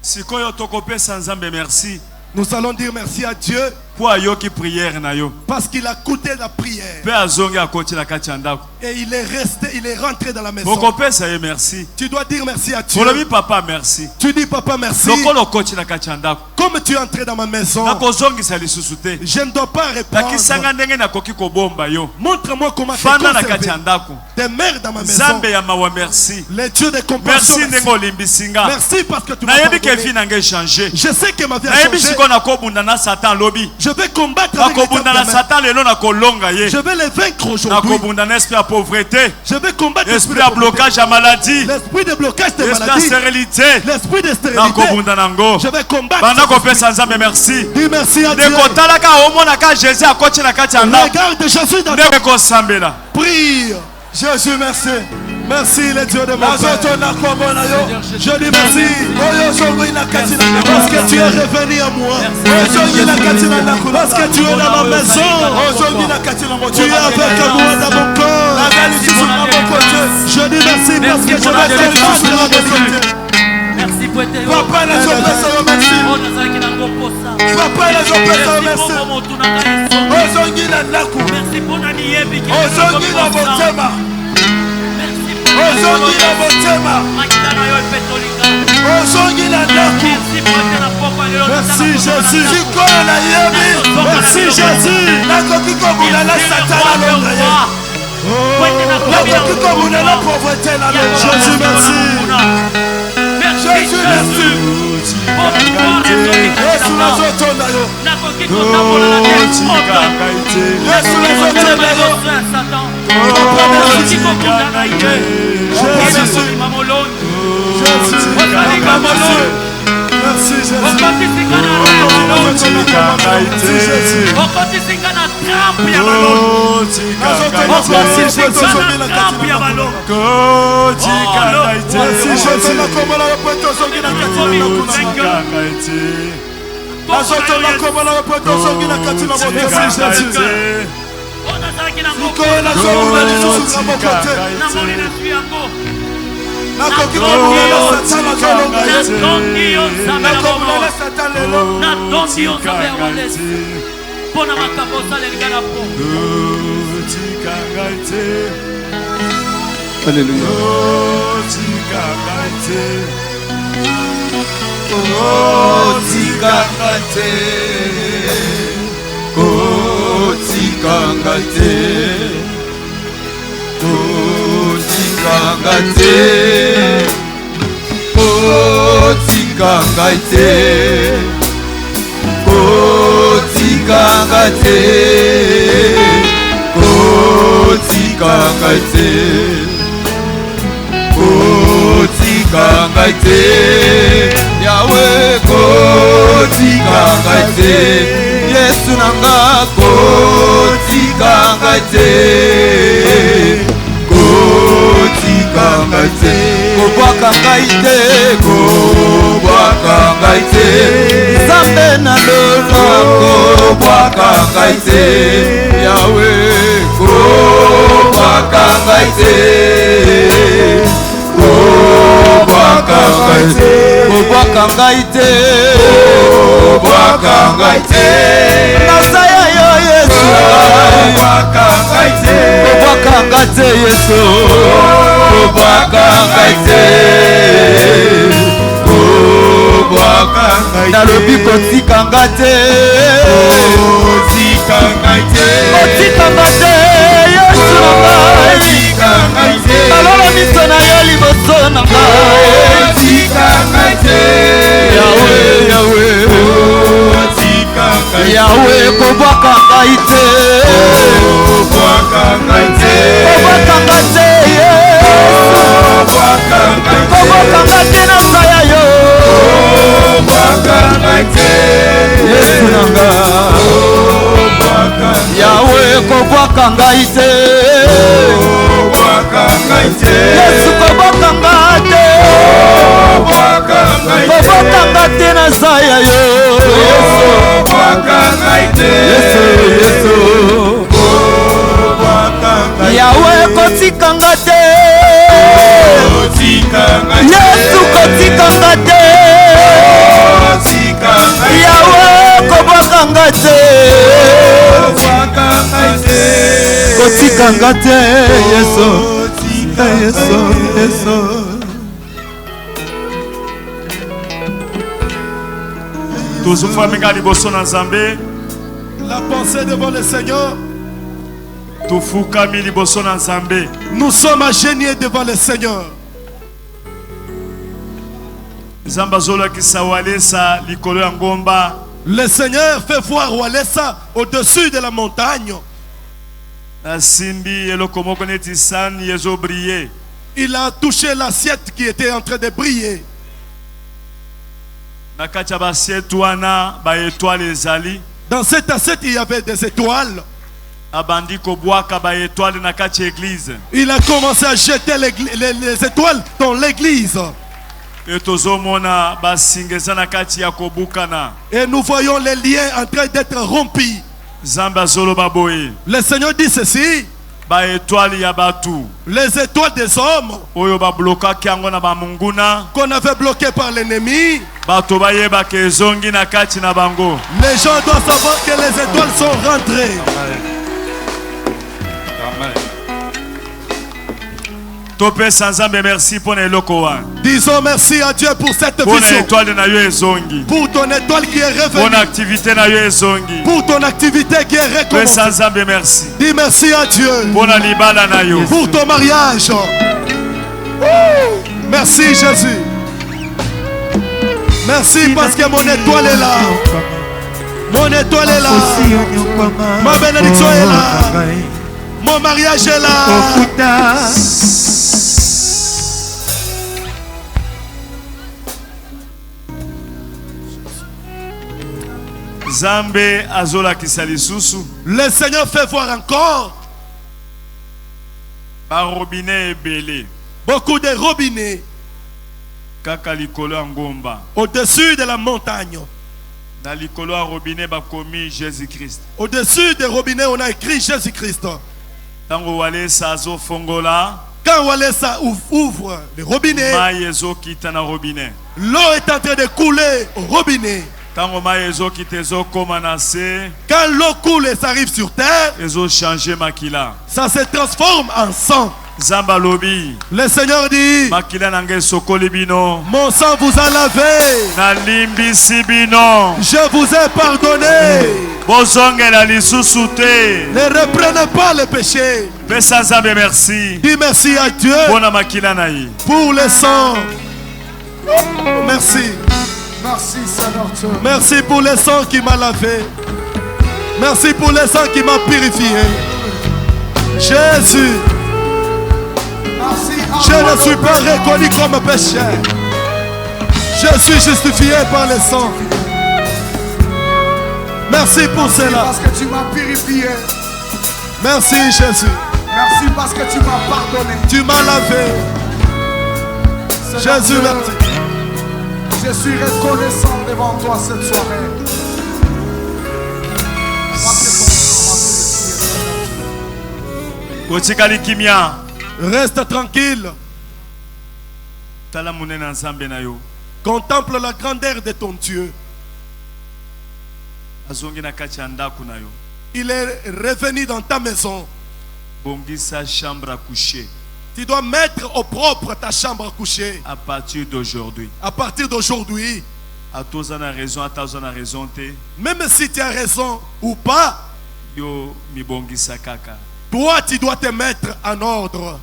Sikoyo tokopesa Nzambe merci. Nous allons dire merci à Dieu Pour ayoki prière na yo. parce qu'il a coûté la prière. Pe azongi akoti na kati ya ndako. Et il est resté, il est rentré dans la maison. Bokopesa ye merci. Tu dois dire merci à Dieu. Olobi papa merci. Tu dis papa merci. Lokolo okoti na kati ya ndako. Comme tu es entré dans ma maison, Nakozongisa lisusu te. je ne dois pas répondre. Nakisanga ndenge nakoki kobomba yo. Montre-moi comment te Fanda na kati ya conserver. ndako. Tes mères dans ma maison. Nzambe ya mawa merci. Les dieux des compassions. Merci ndenge olimbisinga. Merci parce que tu m'as Nayebi ke vie pardonné. nanga changé. Je sais que ma vie a Nayebi changé. siko nakobunda na Satan lobi. Je vais combattre avec les Nakobunda na mains. Satan lelo nakolonga ye. Je vais les vaincre aujourd'hui. Nakobunda na esprit ya pauvreté. Je vais combattre Esprit ya blocage ya maladie. l'esprit de blocage des Esprit ya maladies. stérilité. L'esprit de stérilité. Nakobunda nango. Je vais combattre. Banda kopesa Nzambe merci. Dis merci à Dieu. Ndeko talaka omona ka Jésus akoti na kati ya ndako. Regarde Jésus dans ta Ndeko sambela. prière. Jésus, merci. Merci les dieux de mon Père. Je dis merci. Parce que tu es revenu à moi. Parce que tu es dans ma maison. Tu es avec moi dans mon corps. Je dis merci parce que je vais te faire. Merci pour être Papa, les gens merci. Papa, les gens merci. Merci pour la niébi qui Ozongi na motema. Ozongi na motema. Ozongi na ndako. Merci Jésus. Sikoyo na yebi. Merci Jésus. Nakoki kobuna na Satan alonga ye. Nakoki kobuna na pauvreté na longa. Jésus merci. Jésus merci. Yesu nazotonda yo. Yesu nazotonda yo. Merci Jésus. Alléluia. Yahweh kotika ngate Yesu nanga kotika ngate Kobwaka ngaite kobwaka ngaite Zambe na lolo kobwaka ngaite Yahweh kobwaka ngaite kobwaka ngaite kobwaka ngaite kobwaka ngaite Nasaya yo Yesu kobwaka ngaite kobwaka ngaite Yesu kobwaka ngaite kobwaka ngaite nalobi kotika ngate kotika ngaite kotika ngate Yesu kotika ngaite alolo miso na yo liboso na ngai kotika ngaite Yahweh Yahweh kotika ngaite Yahweh kobwaka ngaite kobwaka ngaite kobwaka ngaite kobwaka ngaite na saya yo kobwaka ngaite Yesu nanga Yahweh kobwaka ngaite kobwaka ngaite Yesu kobwaka ngaite kobwaka ngaite na saya yo kobwaka ngaite Yesu Yahweh kotika ngate Yesu kotika ngate Yahweh kobwaka ngate kotika ngate Yesu Yesu Yesu tozofamika liboso na Nzambe La pensée devant le Seigneur. tofukami liboso na Nzambe. Nous sommes agenouillés devant le Seigneur. Nzambe azolakisa walesa likolo ya ngomba. Le Seigneur fait voir Walesa au-dessus de la montagne. Asimbi eloko moko neti sani ezo briller. Il a touché l'assiette qui était en train de briller. Nakati ya basiete wana ba étoile ezali. Dans cette assiette, il y avait des étoiles. Abandi kobwaka ba étoile na kati ya église. Il a commencé à jeter les étoiles dans l'église. Et tozomona basingeza na kati ya kobukana. Et nous voyons les liens en train d'être rompus. Zamba zolo baboye. Le Seigneur dit ceci. Ba étoile ya batu. Les étoiles des hommes Oyo ba bloka kiango na ba munguna. qu'on avait bloquées par l'ennemi. Bato bayeba ke zongi na kati na bango. Les gens doivent savoir que les étoiles sont rentrées. Topé sans Nzambe merci pour eloko wa. Disons merci à Dieu pour cette Pour vision. étoile na yo ezongi. Pour ton étoile qui est Pour revenue. activité na yo ezongi. Pour ton activité qui est Topé recommencée. sans Nzambe merci. Dis merci à Dieu. Pour na libala na yo. Pour ton mariage. Merci Jésus. Merci parce que mon étoile est là. Mon étoile est là. Ma bénédiction est là. Mon mariage est là. Zambe azola kisalisusu. Le Seigneur fait voir encore Ba robinet ebele. beaucoup de robinets Kaka likolo ya ngomba. au-dessus de la montagne. Na likolo ya robinet bakomi Jésus-Christ. Au-dessus des robinets, on a écrit Jésus-Christ. Tango walesa azo fongola. Quand Walesa ouvre le robinet, Mai ezokita na robinet. l'eau est en train de couler au robinet. Tango mai ezokita ezokoma na se. Quand l'eau coule et ça arrive sur terre, Ezo changer makila. ça se transforme en sang. Zamba lobi. Le Seigneur dit, Makila nange sokoli bino. mon sang vous a lavé. Na limbi sibino. Je vous ai pardonné. Bozongela lisusu te. Ne reprenez pas le péché. Pesa Nzambe merci. Dis merci à Dieu Bona makila na ye. pour le sang. Merci. Merci Seigneur Dieu. Merci pour le sang qui m'a lavé. Merci pour le sang qui m'a purifié. Jésus, Merci je ne suis pas reconnu comme pécheur. Je suis justifié par le sang. Merci pour cela. parce que tu m'as purifié. Merci Jésus. Merci parce que tu m'as pardonné. Tu m'as lavé. Seigneur Jésus, Dieu, merci. je suis reconnaissant devant toi cette soirée. Kotikali kimia. Reste tranquille. Tala munena Nzambe na yo. Contemple la grandeur de ton Dieu. Azongi na kati ya ndako na yo. Il est revenu dans ta maison. Bongisa chambre à coucher. Tu dois mettre au propre ta chambre à coucher. À partir d'aujourd'hui. À partir d'aujourd'hui, A tozana raison, a tozana raison te. même si tu as raison ou pas, Yo mi bongisa kaka. toi tu dois te mettre en ordre.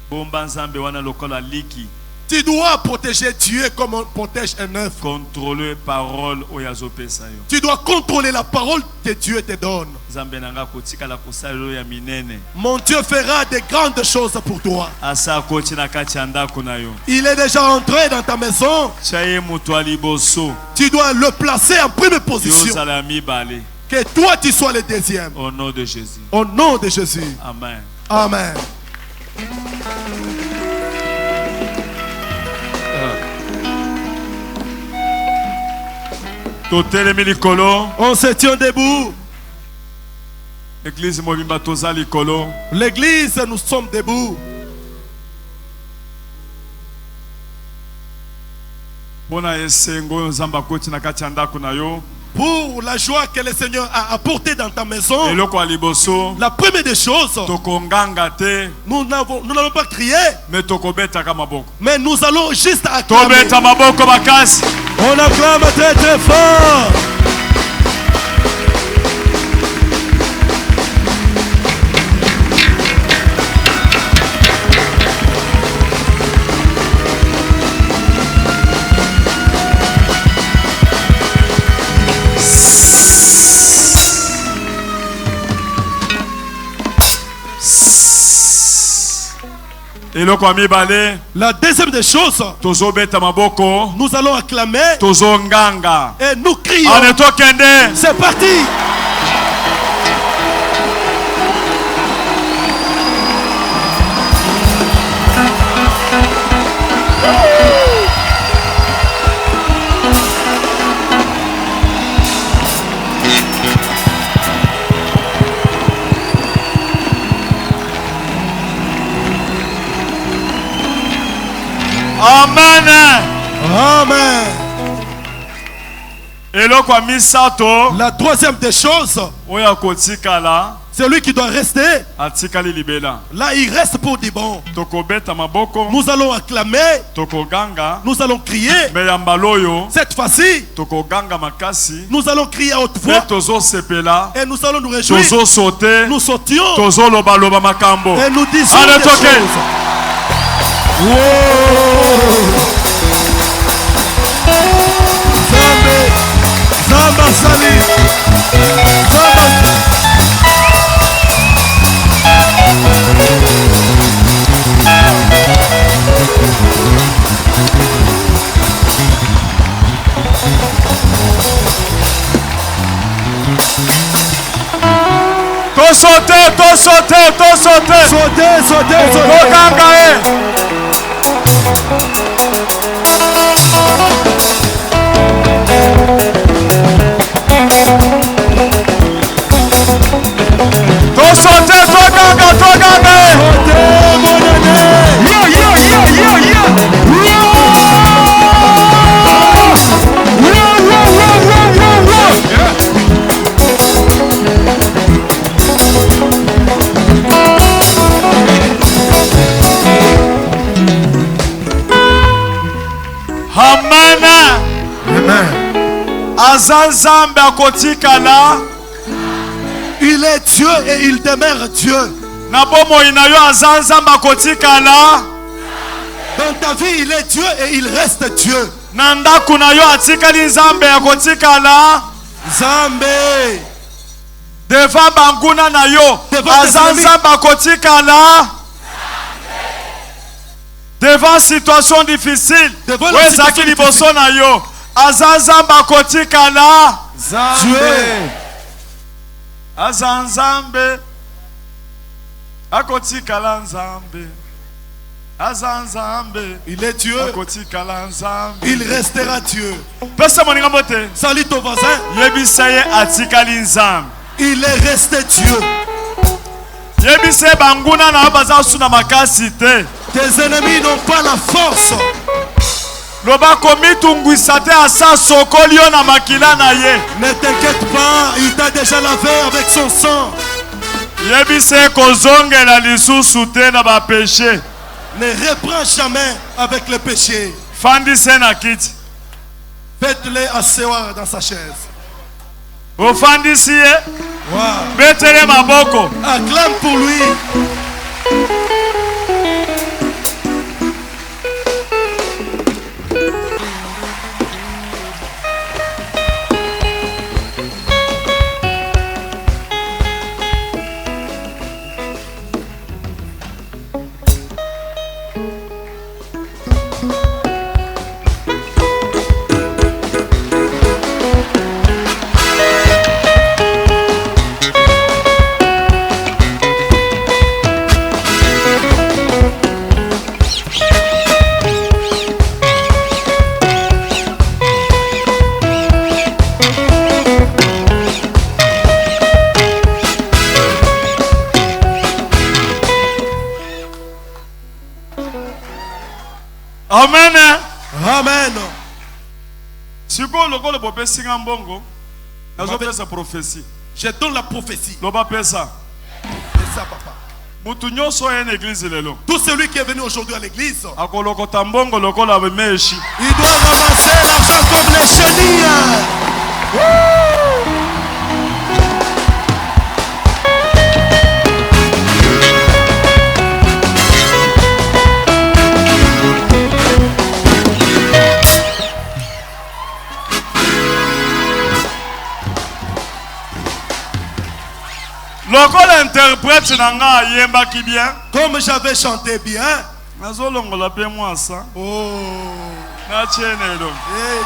Bomba Nzambe wana lokola liki. Tu dois protéger Dieu comme on protège un œuf. Contrôler parole oyazo pesa yo. Tu dois contrôler la parole que Dieu te donne. Nzambe nanga kotika la kosalelo ya minene. Mon Dieu fera de grandes choses pour toi. Asa koti na kati ya ndako na yo. Il est déjà entré dans ta maison. Chaye mutu aliboso. Tu dois le placer en première position. Yozala mibale. Que toi tu sois le deuxième. Au nom de Jésus. Au nom de Jésus. Amen. Amen. Totelemi likolo. On se tient debout. Église mobimba toza likolo. L'église, nous sommes debout. Pona esengo nzamba koti na kati ya ndako na yo. Pour la joie que le Seigneur a apportée dans ta maison. Eloko aliboso. La première des choses, Tokonganga te. nous n'allons pas crier, Me tokobeta kama boko. mais nous allons juste acclamer. Tobeta maboko makasi. On acclame très très fort. Eloko amibale. La deuxième des choses, Tozobeta maboko. nous allons acclamer Tozonganga. et nous crions. Ane tokende. C'est parti. Amen. Amen. Eloko misato. La troisième des choses, Oya kotikala. celui qui doit rester, Atikali libela. là il reste pour du bon. Tokobeta maboko. Nous allons acclamer, Tokoganga. nous allons crier. Meyambaloyo. Cette fois-ci, Tokoganga makasi. nous allons crier à haute Pe voix tozo sepela. et nous allons nous réjouir. Tozo sauter. Nous sautions Tozo loba loba makambo. et nous disions Allez, des toquez. choses. Wow. Zamba Sali. To sauter, to sauter, to sauter. Sautez, sautez, sautez. Tokanga To sauter, tokanga, tokanga. Sautez, mon année. Yo, yo, yo, yo, yo. Azanzambe akotikala. Il est Dieu et il demeure Dieu. Nabomo inayo azanzambe akotikala. Dans ta vie, il est Dieu et il reste Dieu. Nanda kunayo atikali nzambe akotikala. Zambé. Devant banguna nayo azanzambe akotikala. Devant situation difficile, wezaki liboso nayo azanzambe akotikala. Dieu. Azanzambe akotikala nzambe. Azanzambe il est Dieu. akotikala nzambe. Il restera Dieu. Pesa moninga mote. Salut ton voisin. Yebisaye atikali nzambe. Il est resté Dieu. Yebise banguna na baza suna makasi te. Tes ennemis n'ont pas la force. Loba komi tungwisa te asa sokolio na makila na ye. Ne t'inquiète pas, il t'a déjà lavé avec son sang. Yebise kozongela lisusu te na ba péché. Ne reprends jamais avec le péché. Fandise na kiti. Faites-le asseoir dans sa chaise. Ofandisi ye. Wow. Betele maboko. Acclame pour lui. Amen. Amen. Siko lokolo bope singa mbongo. Nazo pesa prophétie. Je donne la prophétie. Loba pesa. C'est ça, papa. Mutu nyonso ya na église lelo. Tout celui qui est venu aujourd'hui à l'église, Akolokota mbongo lokola bemeshi. il doit ramasser l'argent comme les chenilles. Lokola interprète nanga yemba ki bien. Comme j'avais chanté bien. Nazo longola pe mwasa. Oh. Na chenelo. Hey.